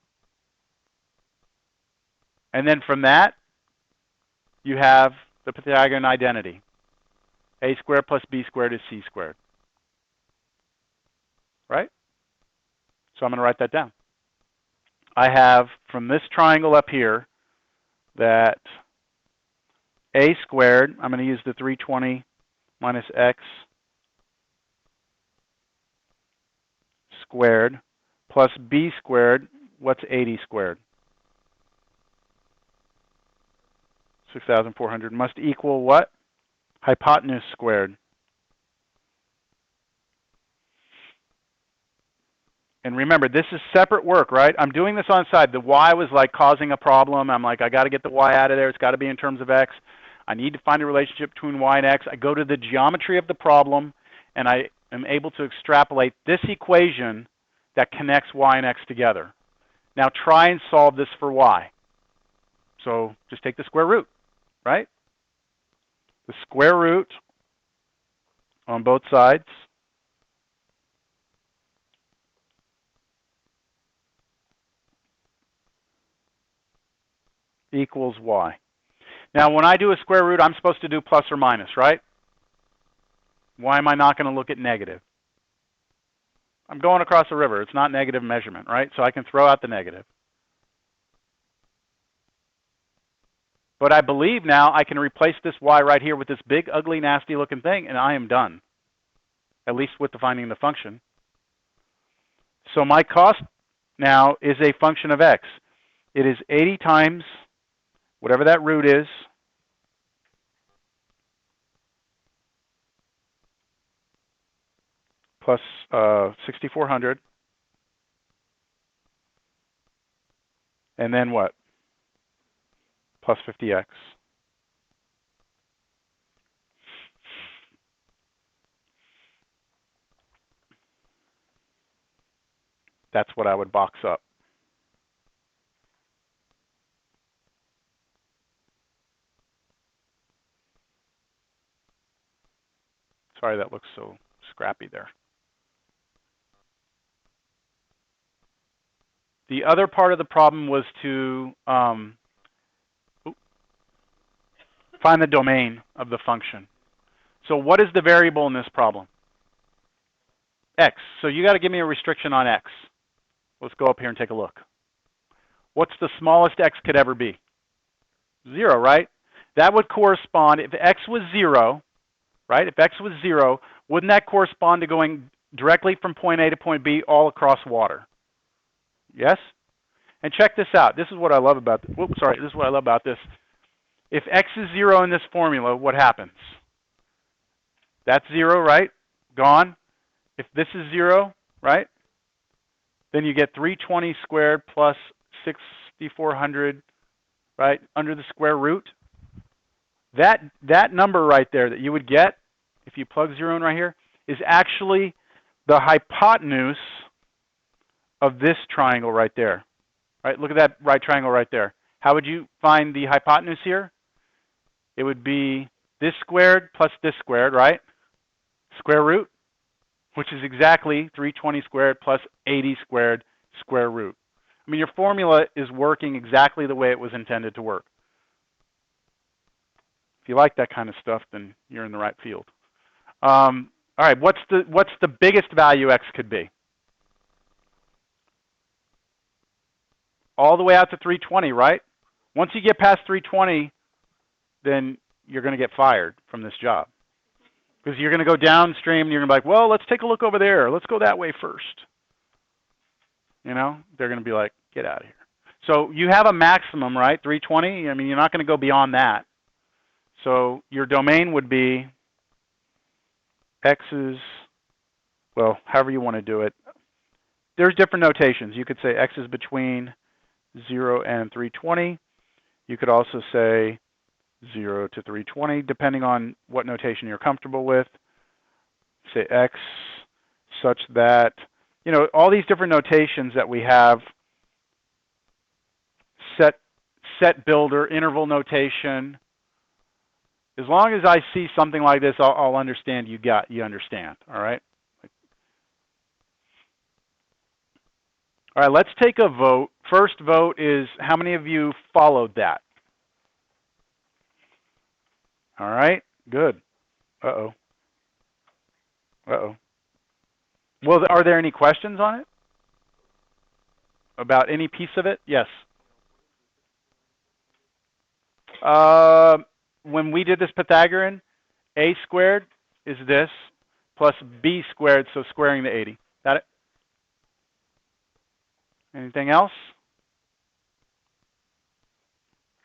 And then from that, you have the Pythagorean identity. A squared plus b squared is c squared. Right? So I'm going to write that down. I have from this triangle up here that a squared, I'm going to use the 320 minus x squared plus b squared, what's 80 squared? 6,400 must equal what? Hypotenuse squared. And remember, this is separate work, right? I'm doing this on the side. The y was like causing a problem. I'm like, I got to get the y out of there. It's got to be in terms of x. I need to find a relationship between y and x. I go to the geometry of the problem, and I am able to extrapolate this equation that connects y and x together. Now try and solve this for y. So just take the square root, right? The square root on both sides equals y. Now, when I do a square root, I'm supposed to do plus or minus, right? Why am I not going to look at negative? I'm going across a river. It's not negative measurement, right? So I can throw out the negative. But I believe now I can replace this y right here with this big, ugly, nasty-looking thing, and I am done, at least with defining the function. So my cost now is a function of x. It is 80 times whatever that root is, plus 6,400, and then what? Plus 50x. That's what I would box up. Sorry, that looks so scrappy there. The other part of the problem was to find the domain of the function. So what is the variable in this problem? X. So you got to give me a restriction on x. Let's go up here and take a look. What's the smallest x could ever be? 0, right? That would correspond, if x was 0, right? If x was 0, wouldn't that correspond to going directly from point A to point B all across water? Yes? And check this out. This is what I love about this. Whoops, sorry. This is what I love about this. If x is 0 in this formula, what happens? That's 0, right? Gone. If this is 0, right? Then you get 320 squared plus 6,400, right, under the square root. That number right there that you would get if you plug 0 in right here is actually the hypotenuse of this triangle right there. Right? Look at that right triangle right there. How would you find the hypotenuse here? It would be this squared plus this squared, right? Square root, which is exactly 320 squared plus 80 squared square root. I mean, your formula is working exactly the way it was intended to work. If you like that kind of stuff, then you're in the right field. All right, what's the biggest value x could be? All the way out to 320, right? Once you get past 320, then you're going to get fired from this job. Because you're going to go downstream and you're going to be like, well, let's take a look over there. Let's go that way first. You know, they're going to be like, get out of here. So you have a maximum, right? 320. I mean, you're not going to go beyond that. So your domain would be x is, well, however you want to do it. There's different notations. You could say x is between 0 and 320. You could also say 0 to 320, depending on what notation you're comfortable with. Say x such that, you know, all these different notations that we have, set builder, interval notation. As long as I see something like this, I'll understand you understand, all right? All right, let's take a vote. First vote is how many of you followed that? All right, good. Uh-oh. Uh-oh. Well, are there any questions on it? About any piece of it? Yes. When we did this Pythagorean, a squared is this plus b squared, so squaring the 80. Got it? Anything else?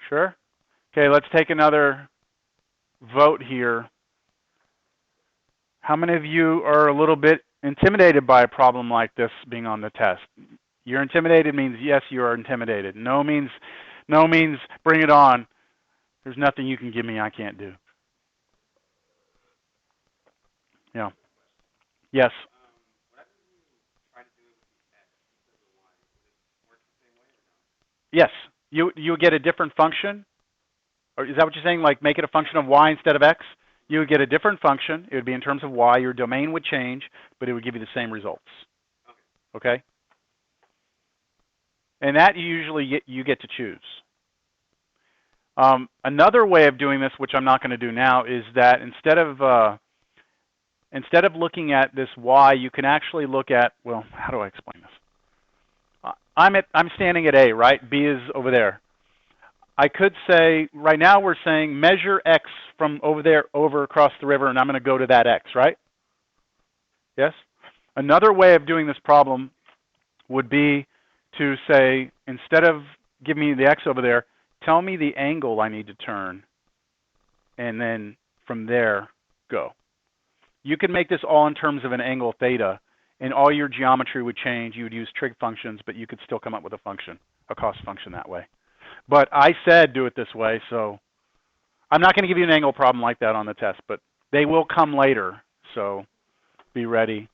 Sure? Okay, let's take another vote here. How many of you are a little bit intimidated by a problem like this being on the test. You're intimidated means yes, you are intimidated. No means bring it on. There's nothing you can give me I can't do. Yeah. Yes. Yes. You get a different function. Or is that what you're saying? Like make it a function of y instead of x? You would get a different function. It would be in terms of y. Your domain would change, but it would give you the same results. Okay? And that you get to choose. Another way of doing this, which I'm not going to do now, is that instead of looking at this y, you can actually look at, well, how do I explain this? I'm standing at A, right? B is over there. I could say, right now we're saying measure x from over there over across the river, and I'm going to go to that x, right? Yes? Another way of doing this problem would be to say, instead of give me the x over there, tell me the angle I need to turn, and then from there, go. You can make this all in terms of an angle theta, and all your geometry would change. You would use trig functions, but you could still come up with a function, a cost function that way. But I said do it this way, so I'm not going to give you an angle problem like that on the test, but they will come later, so be ready.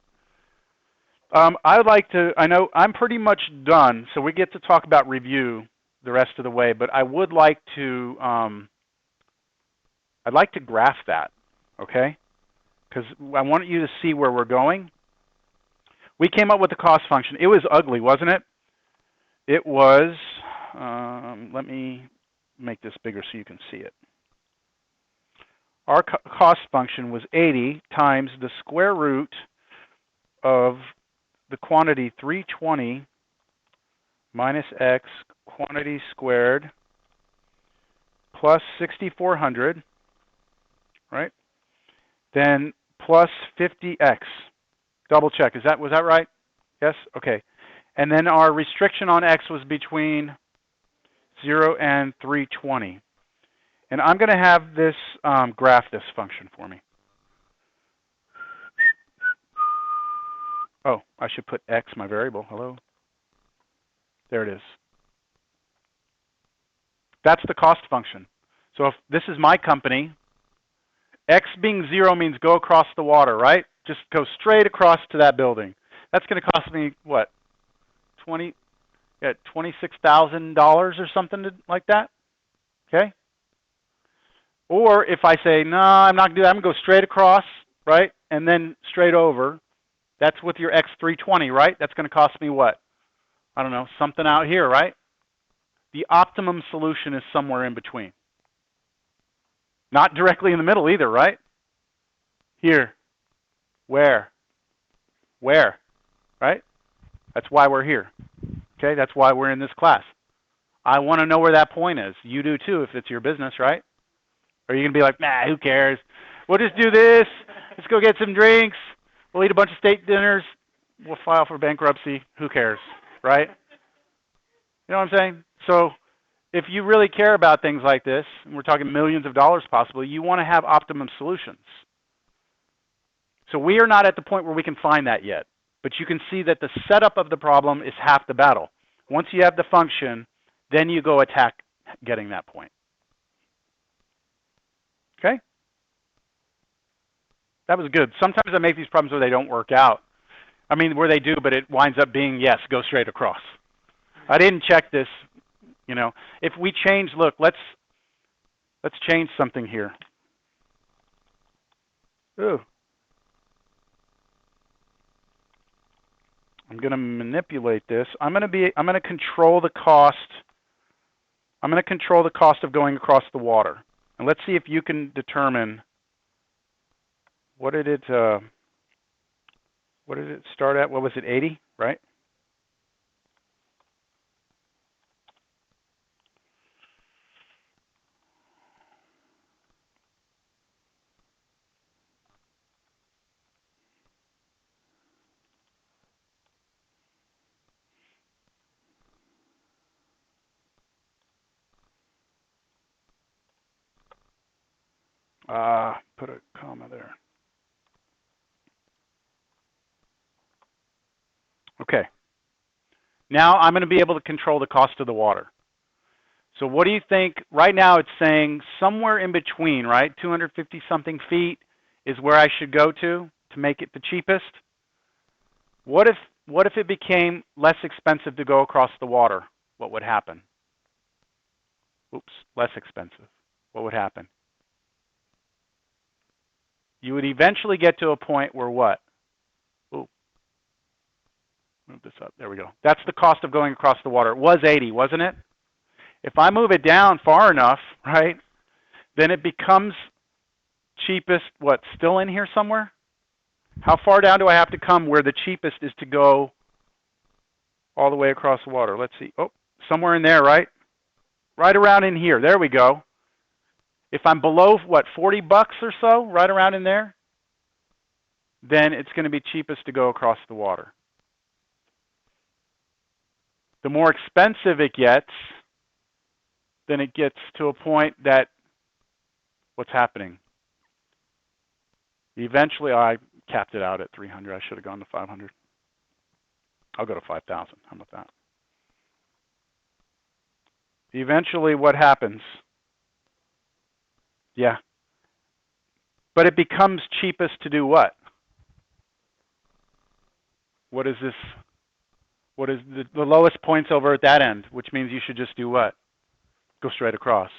I know I'm pretty much done, so we get to talk about review the rest of the way, but I would like to, I'd like to graph that, okay? Because I want you to see where we're going. We came up with the cost function. It was ugly, wasn't it? It was, let me make this bigger so you can see it. Our cost function was 80 times the square root of the quantity 320 minus x quantity squared plus 6,400, right? Then plus 50x. Double check. Was that right? Yes? Okay. And then our restriction on x was between 0 and 320. And I'm going to have this graph this function for me. Oh, I should put x, my variable. Hello? There it is. That's the cost function. So if this is my company, x being 0 means go across the water, right? Just go straight across to that building. That's going to cost me, what, $26,000 or something like that? Okay? Or if I say, no, I'm not going to do that. I'm going to go straight across, right? And then straight over. That's with your X320, right? That's going to cost me what? I don't know, something out here, right? The optimum solution is somewhere in between. Not directly in the middle either, right? Here. Where? Where? Right? That's why we're here. Okay, that's why we're in this class. I want to know where that point is. You do too if it's your business, right? Or are you going to be like, nah, who cares? We'll just do this. Let's go get some drinks. We'll eat a bunch of steak dinners. We'll file for bankruptcy. Who cares, right? You know what I'm saying? So if you really care about things like this, and we're talking millions of dollars possibly, you want to have optimum solutions. So we are not at the point where we can find that yet. But you can see that the setup of the problem is half the battle. Once you have the function, then you go attack getting that point. Okay? That was good. Sometimes I make these problems where they don't work out. I mean, where they do, but it winds up being, yes, go straight across. I didn't check this, you know. If we change, look, let's change something here. Ooh. I'm going to manipulate this. I'm going to control the cost. I'm going to control the cost of going across the water. And let's see if you can determine what did it start at? What was it? 80, right? Put a comma there. Okay. Now I'm going to be able to control the cost of the water. So what do you think? Right now it's saying somewhere in between, right? 250 something feet is where I should go to make it the cheapest. What if it became less expensive to go across the water? What would happen? Oops, less expensive. What would happen? You would eventually get to a point where what? Ooh, move this up. There we go. That's the cost of going across the water. It was 80, wasn't it? If I move it down far enough, right, then it becomes cheapest, what, still in here somewhere? How far down do I have to come where the cheapest is to go all the way across the water? Let's see. Oh, somewhere in there, right? Right around in here. There we go. If I'm below, what, 40 bucks or so, right around in there, then it's going to be cheapest to go across the water. The more expensive it gets, then it gets to a point that, what's happening? Eventually, I capped it out at 300. I should have gone to 500. I'll go to 5,000. How about that? Eventually, what happens? Yeah. But it becomes cheapest to do what? What is this? What is the lowest points over at that end, which means you should just do what? Go straight across.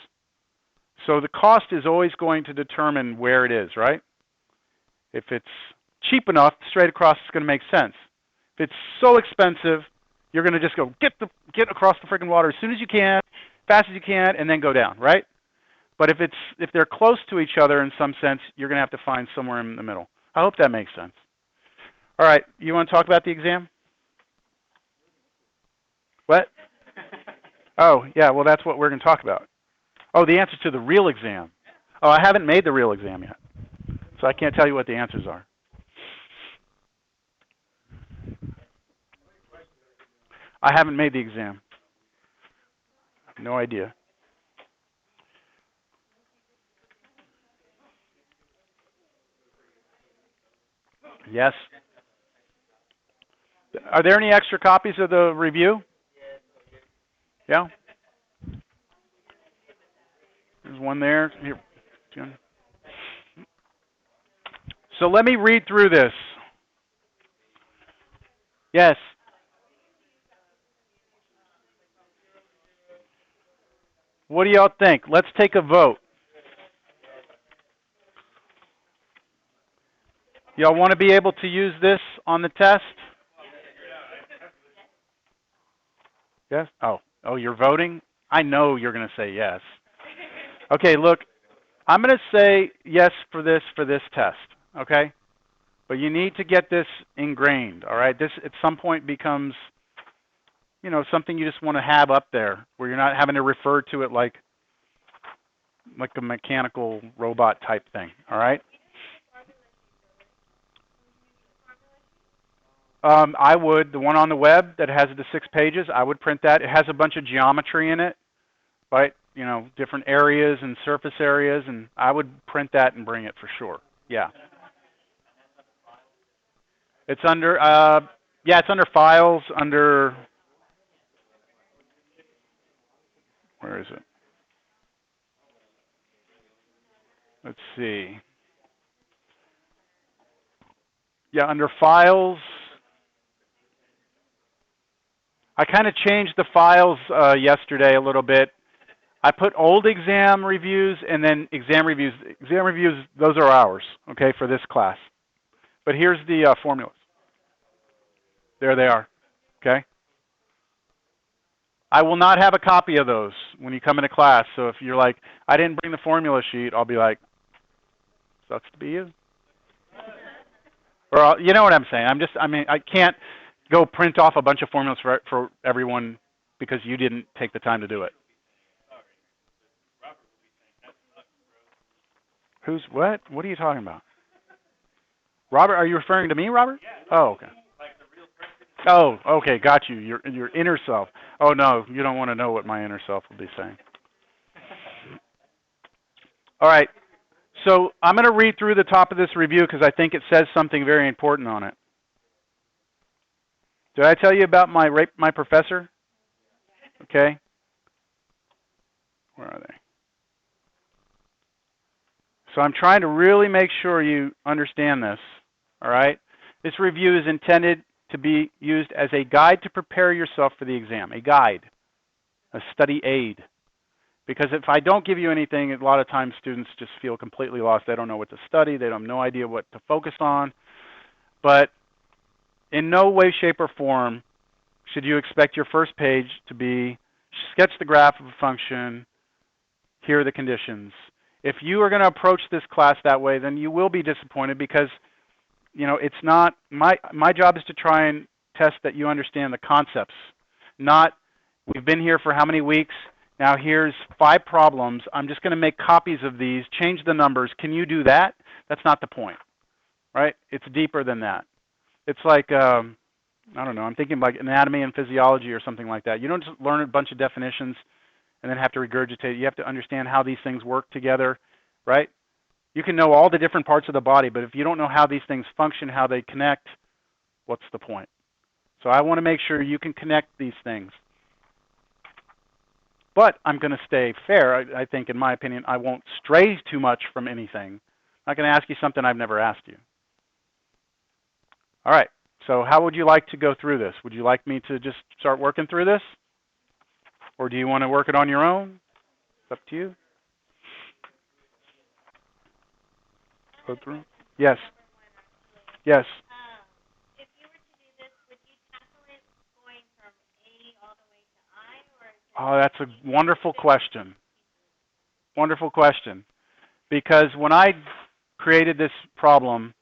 So the cost is always going to determine where it is, right? If it's cheap enough, straight across is going to make sense. If it's so expensive, you're going to just go get across the freaking water as soon as you can, fast as you can, and then go down, right? But if they're close to each other in some sense, you're going to have to find somewhere in the middle. I hope that makes sense. All right, you want to talk about the exam? What? Oh, yeah, well, that's what we're going to talk about. Oh, the answer to the real exam. Oh, I haven't made the real exam yet, so I can't tell you what the answers are. I haven't made the exam. No idea. Yes. Are there any extra copies of the review? Yeah. There's one there. Here. So let me read through this. Yes. What do y'all think? Let's take a vote. Y'all want to be able to use this on the test? Yes? Oh, you're voting? I know you're going to say yes. Okay, look, I'm going to say yes for this test, okay? But you need to get this ingrained, all right? This at some point becomes, something you just want to have up there where you're not having to refer to it like a mechanical robot type thing, all right? I would. The one on the web that has the 6 pages, I would print that. It has a bunch of geometry in it, right? Different areas and surface areas, and I would print that and bring it for sure. Yeah. It's under, it's under Files, under, where is it? Let's see. Yeah, under Files. I kind of changed the files yesterday a little bit. I put old exam reviews and then exam reviews. Exam reviews, those are ours, okay, for this class. But here's the formulas. There they are, okay? I will not have a copy of those when you come into class. So if you're like, I didn't bring the formula sheet, I'll be like, sucks to be you. Or you know what I'm saying? I can't go print off a bunch of formulas for everyone because you didn't take the time to do it. Who's what? What are you talking about? Robert, are you referring to me, Robert? Oh, okay. Oh, okay, got you. Your inner self. Oh no, you don't want to know what my inner self will be saying. All right. So I'm going to read through the top of this review because I think it says something very important on it. Did I tell you about my professor? Okay. Where are they? So I'm trying to really make sure you understand this, all right? This review is intended to be used as a guide to prepare yourself for the exam, a guide, a study aid. Because if I don't give you anything, a lot of times students just feel completely lost. They don't know what to study. They have no idea what to focus on. But in no way, shape, or form should you expect your first page to be sketch the graph of a function, here are the conditions. If you are going to approach this class that way, then you will be disappointed because, you know, it's not, my job is to try and test that you understand the concepts, not we've been here for how many weeks, now here's 5 problems, I'm just going to make copies of these, change the numbers, can you do that? That's not the point, right? It's deeper than that. It's like, I don't know, I'm thinking like anatomy and physiology or something like that. You don't just learn a bunch of definitions and then have to regurgitate. You have to understand how these things work together, right? You can know all the different parts of the body, but if you don't know how these things function, how they connect, what's the point? So I want to make sure you can connect these things. But I'm going to stay fair. I think, in my opinion, I won't stray too much from anything. I'm not going to ask you something I've never asked you. All right. So how would you like to go through this? Would you like me to just start working through this? Or do you want to work it on your own? It's up to you. Go through. Yes. Yes. If you were to do this, would you tackle it going from A all the way to I? Oh, that's a wonderful question. Wonderful question. Because when I created this problem,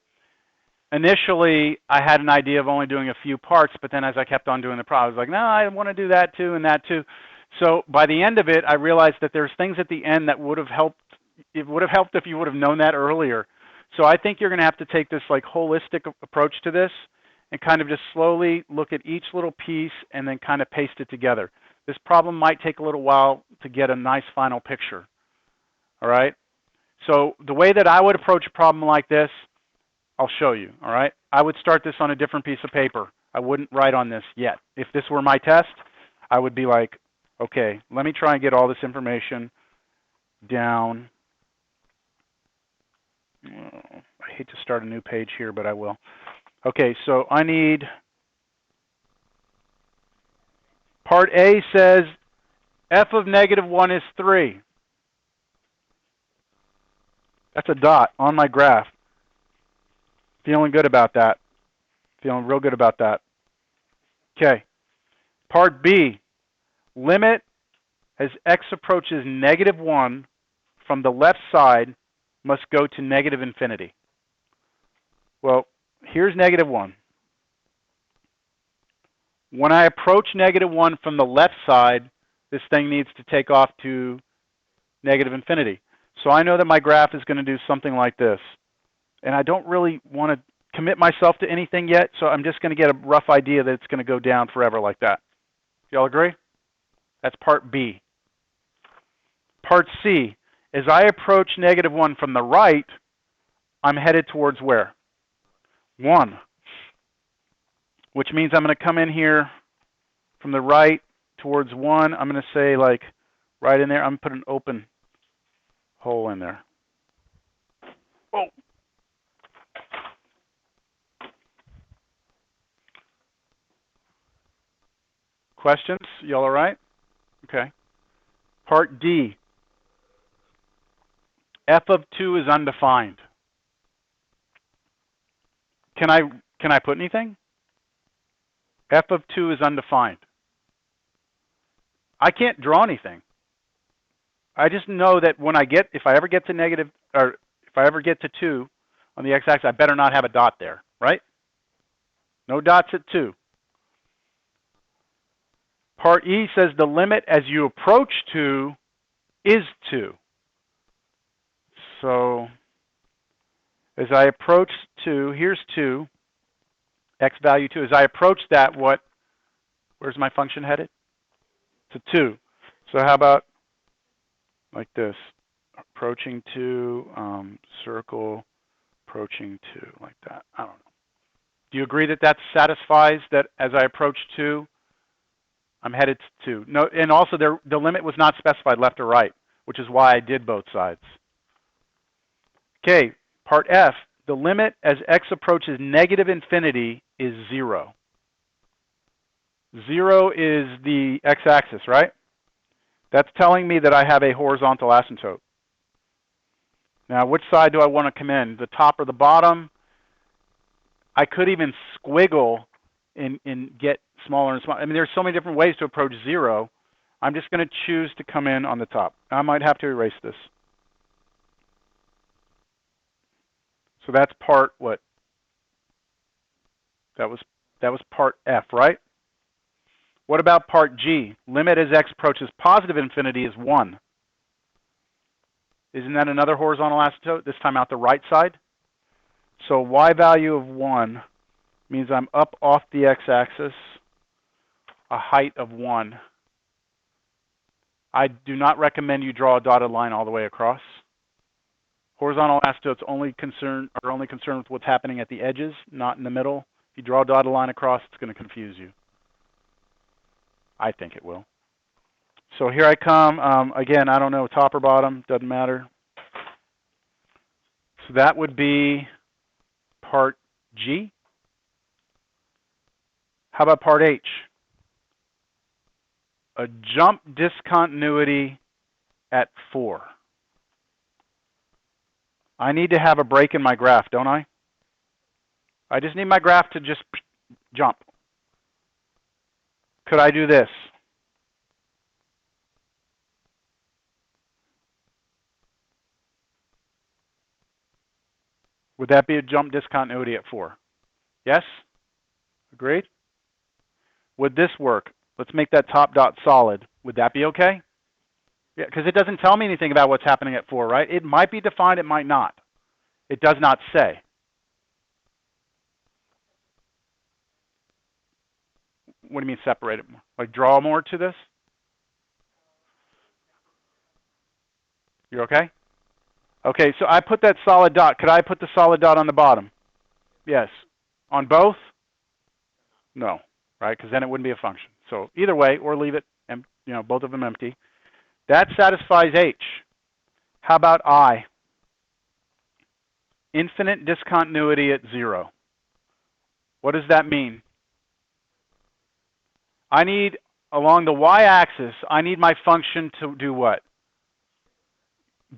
initially I had an idea of only doing a few parts, but then as I kept on doing the problem, I was like, no, I want to do that too and that too. So by the end of it, I realized that there's things at the end that would have helped. It would have helped if you would have known that earlier. So I think you're going to have to take this like holistic approach to this and kind of just slowly look at each little piece and then kind of paste it together. This problem might take a little while to get a nice final picture. All right? So the way that I would approach a problem like this, I'll show you. All right? I would start this on a different piece of paper. I wouldn't write on this yet. If this were my test, I would be like, okay, let me try and get all this information down. I hate to start a new page here, but I will. Okay, so I need, part A says f of -1 is 3. That's a dot on my graph. Feeling good about that. Feeling real good about that. Okay. Part B, limit as x approaches -1 from the left side must go to -infinity. Well, here's -1. When I approach -1 from the left side, this thing needs to take off to -infinity. So I know that my graph is going to do something like this. And I don't really want to commit myself to anything yet, so I'm just going to get a rough idea that it's going to go down forever like that. Y'all agree? That's part B. Part C, as I approach -1 from the right, I'm headed towards where? 1. Which means I'm going to come in here from the right towards 1. I'm going to say, like, right in there, I'm going to put an open hole in there. Oh. Questions? Y'all all right? Okay. Part D. F of 2 is undefined. Can I put anything? F of 2 is undefined. I can't draw anything. I just know that when if I ever get to negative, or if I ever get to 2 on the x-axis, I better not have a dot there, right? No dots at 2. Part E says the limit as you approach 2 is 2. So as I approach 2, here's 2, x value 2. As I approach that, where's my function headed? To 2. So how about like this? Approaching 2, circle, approaching 2, like that. I don't know. Do you agree that that satisfies that as I approach 2, I'm headed to 2? No, and also the limit was not specified left or right, which is why I did both sides. Okay, part F, the limit as x approaches negative infinity is 0. 0 is the x-axis, right? That's telling me that I have a horizontal asymptote. Now, which side do I want to come in? The top or the bottom? I could even squiggle and get smaller and smaller. I mean, there's so many different ways to approach 0. I'm just going to choose to come in on the top. I might have to erase this. So that's part what? That was part F, right? What about part G? Limit as x approaches positive infinity is 1. Isn't that another horizontal asymptote, this time out the right side? So y value of 1 means I'm up off the x-axis, a height of 1. I do not recommend you draw a dotted line all the way across. Horizontal asymptotes are only concerned with what's happening at the edges, not in the middle. If you draw a dotted line across, it's going to confuse you. I think it will. So here I come. Again, I don't know, top or bottom, doesn't matter. So that would be part G. How about part H? A jump discontinuity at 4. I need to have a break in my graph, don't I? I just need my graph to just jump. Could I do this? Would that be a jump discontinuity at 4? Yes? Agreed? Would this work? Let's make that top dot solid. Would that be okay? Yeah, because it doesn't tell me anything about what's happening at 4, right? It might be defined, it might not. It does not say. What do you mean separate it more? Like draw more to this? You're okay? Okay, so I put that solid dot. Could I put the solid dot on the bottom? Yes. On both? No, right? Because then it wouldn't be a function. So either way, or leave it, both of them empty. That satisfies H. How about I? Infinite discontinuity at 0. What does that mean? I need, along the y-axis, I need my function to do what?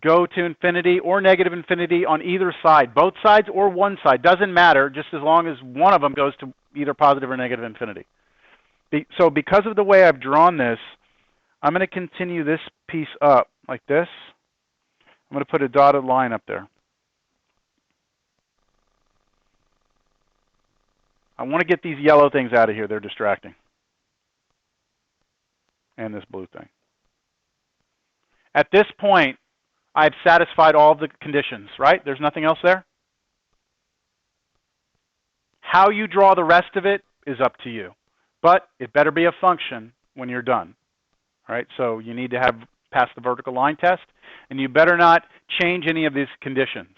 Go to infinity or negative infinity on either side. Both sides or one side. Doesn't matter, just as long as one of them goes to either positive or negative infinity. So because of the way I've drawn this, I'm going to continue this piece up like this. I'm going to put a dotted line up there. I want to get these yellow things out of here. They're distracting. And this blue thing. At this point, I've satisfied all the conditions, right? There's nothing else there? How you draw the rest of it is up to you. But it better be a function when you're done. All right, so you need to have passed the vertical line test, and you better not change any of these conditions.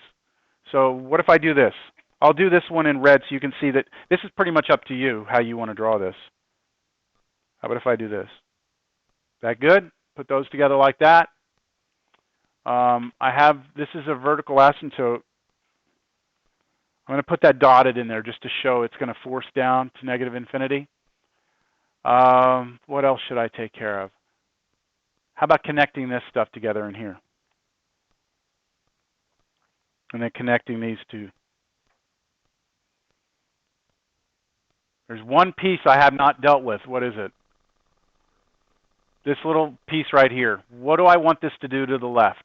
So what if I do this? I'll do this one in red so you can see that this is pretty much up to you how you want to draw this. How about if I do this? That good? Put those together like that. This is a vertical asymptote. I'm going to put that dotted in there just to show it's going to force down to negative infinity. What else should I take care of? How about connecting this stuff together in here? And then connecting these two. There's one piece I have not dealt with. What is it? This little piece right here. What do I want this to do to the left?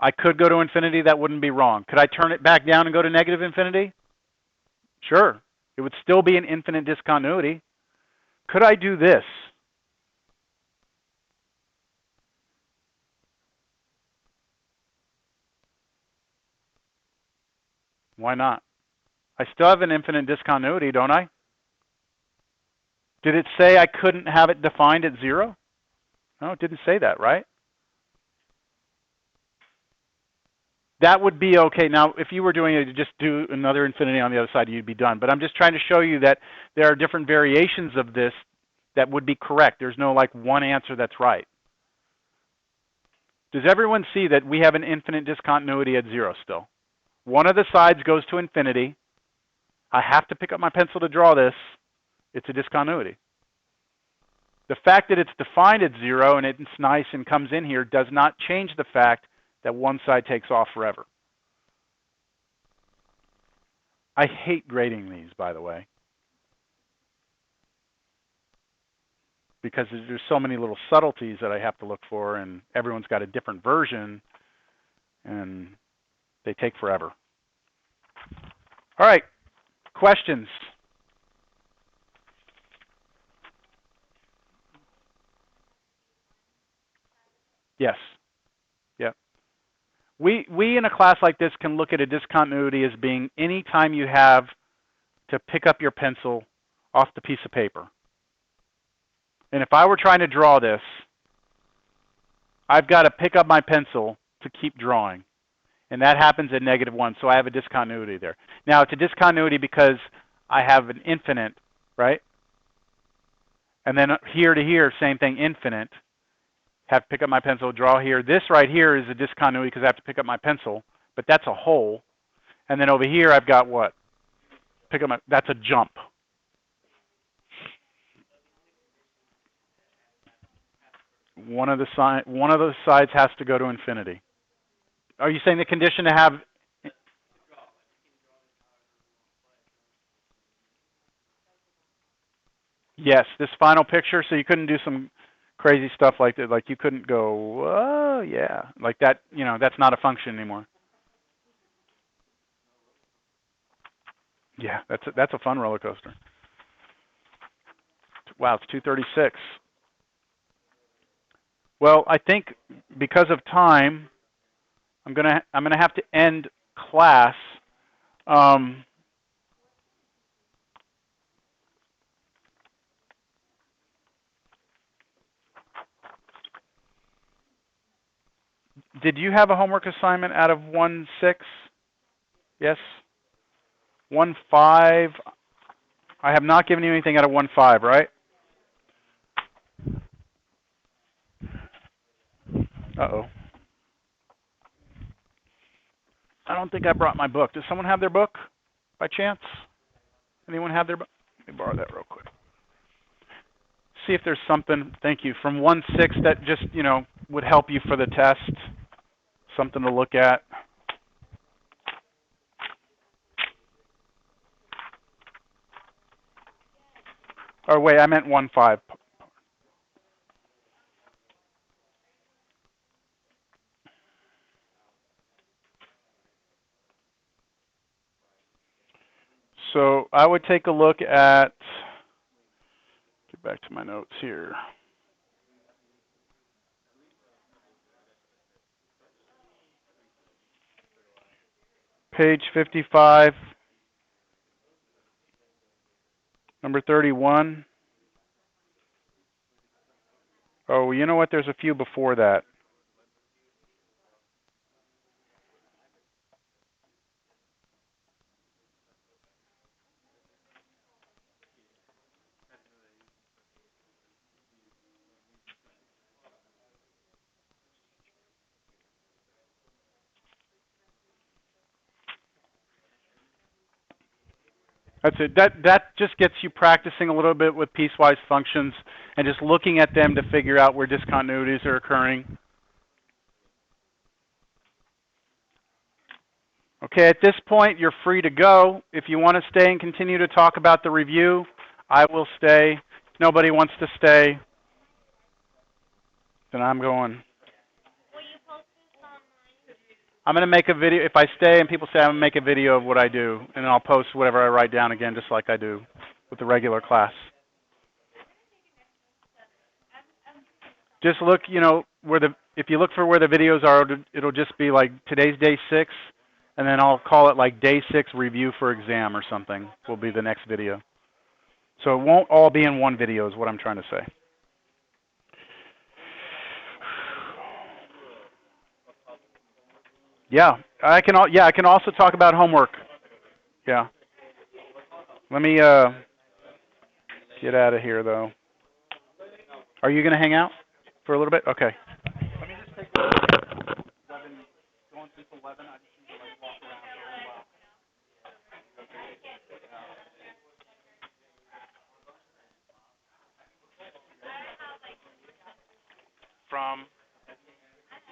I could go to infinity. That wouldn't be wrong. Could I turn it back down and go to negative infinity? Sure. It would still be an infinite discontinuity. Could I do this? Why not? I still have an infinite discontinuity, don't I? Did it say I couldn't have it defined at 0? No, it didn't say that, right? That would be okay. Now, if you were doing it, just do another infinity on the other side, you'd be done. But I'm just trying to show you that there are different variations of this that would be correct. There's no like one answer that's right. Does everyone see that we have an infinite discontinuity at 0 still? One of the sides goes to infinity. I have to pick up my pencil to draw this. It's a discontinuity. The fact that it's defined at 0 and it's nice and comes in here does not change the fact that one side takes off forever. I hate grading these, by the way, because there's so many little subtleties that I have to look for, and everyone's got a different version, and they take forever. All right, questions? Yes. Yep. We in a class like this can look at a discontinuity as being any time you have to pick up your pencil off the piece of paper. And if I were trying to draw this, I've got to pick up my pencil to keep drawing. And that happens at -1, so I have a discontinuity there. Now, it's a discontinuity because I have an infinite, right? And then here to here, same thing, infinite. Have to pick up my pencil, draw here. This right here is a discontinuity because I have to pick up my pencil, but that's a hole. And then over here, I've got what? Pick up my, that's a jump. One of those sides has to go to infinity. Are you saying the condition to have? Yes, this final picture. So you couldn't do some crazy stuff like that. Like you couldn't go, oh yeah, like that. You know, that's not a function anymore. Yeah, that's a fun roller coaster. Wow, it's 2:36. Well, I think because of time, I'm gonna have to end class. Did you have a homework assignment out of 1-6? Yes. 1-5. I have not given you anything out of 1-5, right? Uh-oh. I don't think I brought my book. Does someone have their book by chance? Anyone have their book? Let me borrow that real quick. See if there's something, thank you, from 1-6 that just, you know, would help you for the test. Something to look at. Or wait, I meant 1-5. So I would take a look at, get back to my notes here. Page 55, number 31. Oh, you know what? There's a few before that. That's it. That just gets you practicing a little bit with piecewise functions and just looking at them to figure out where discontinuities are occurring. Okay, at this point, you're free to go. If you want to stay and continue to talk about the review, I will stay. If nobody wants to stay, then I'm going. Will you post this online? I'm going to make a video. If I stay and people say, I'm going to make a video of what I do, and then I'll post whatever I write down again, just like I do with the regular class. Just look, you know, if you look for where the videos are, it'll just be like today's day 6, and then I'll call it like day 6 review for exam or something will be the next video. So it won't all be in one video is what I'm trying to say. Yeah, I can. Yeah, I can also talk about homework. Yeah. Let me get out of here though. Are you going to hang out for a little bit? Okay. Let me just take a look. I've been going since 11. I just need to like walk around for a little while. From,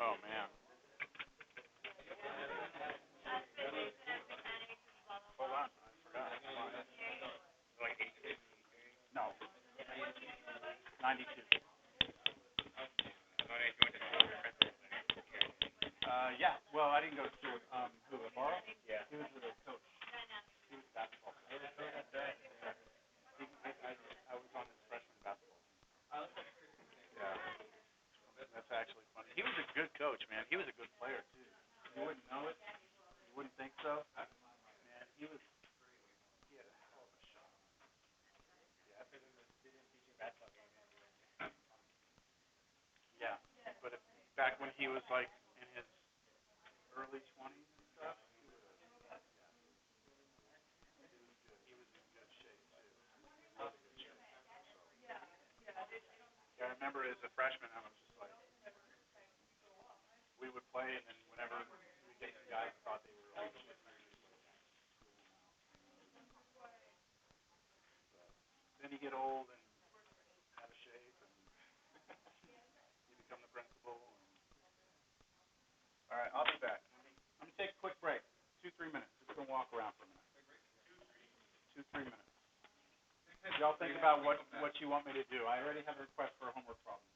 oh man. Hold on, I forgot. Like 8, no, 92. Yeah. Well, I didn't go to school. Who? Laura? Yeah. He was the coach. He was basketball. I was on his freshman basketball team. Yeah. That's actually funny. He was a good coach, man. He was a good player too. You wouldn't know it. You wouldn't think so. Man, he was. He had a hell of a shot. Yeah. Yeah. But if, back when he was like in his early 20s and stuff, he was in good shape too. Really good shape. Yeah, I remember as a freshman, I was just like, we would play, and then whenever we get some guys thought they were all shit, then you get old and out of shape, and you become the principal. And, all right, I'll be back. I'm gonna take a quick break, 2-3 minutes. Just gonna walk around for a minute. 2-3 minutes. Y'all think about what you want me to do. I already have a request for a homework problem.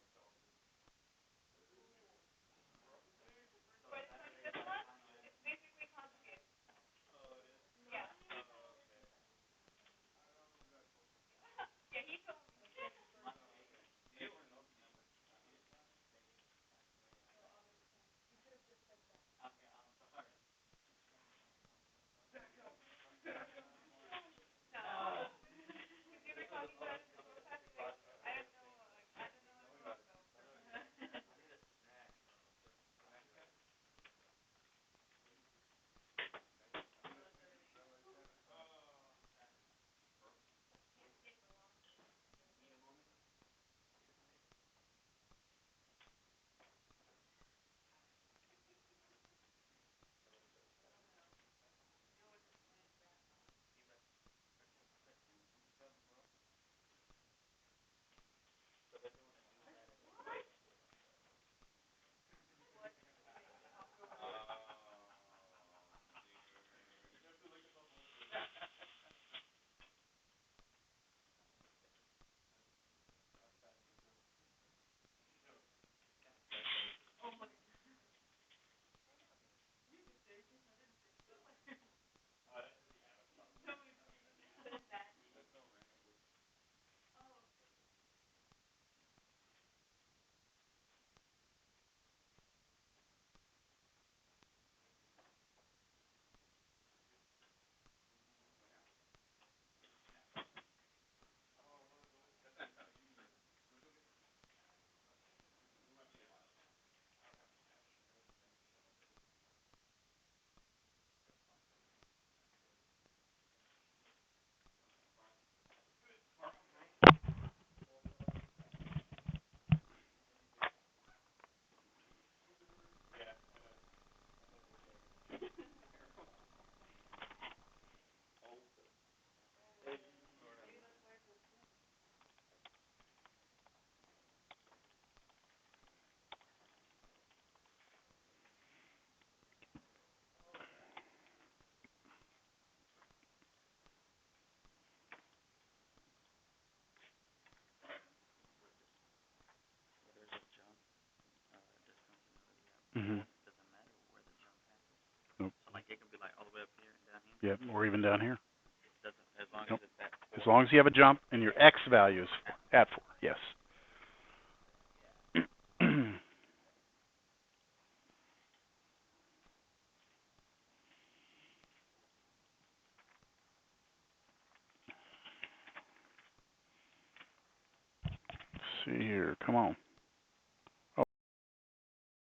Mm-hmm. Nope. So like it can be like all the way up here and down here. Yeah, or even down here. It doesn't, as long as it's at 4. As long as you have a jump and your x value is at 4. Yes. See here. Come on.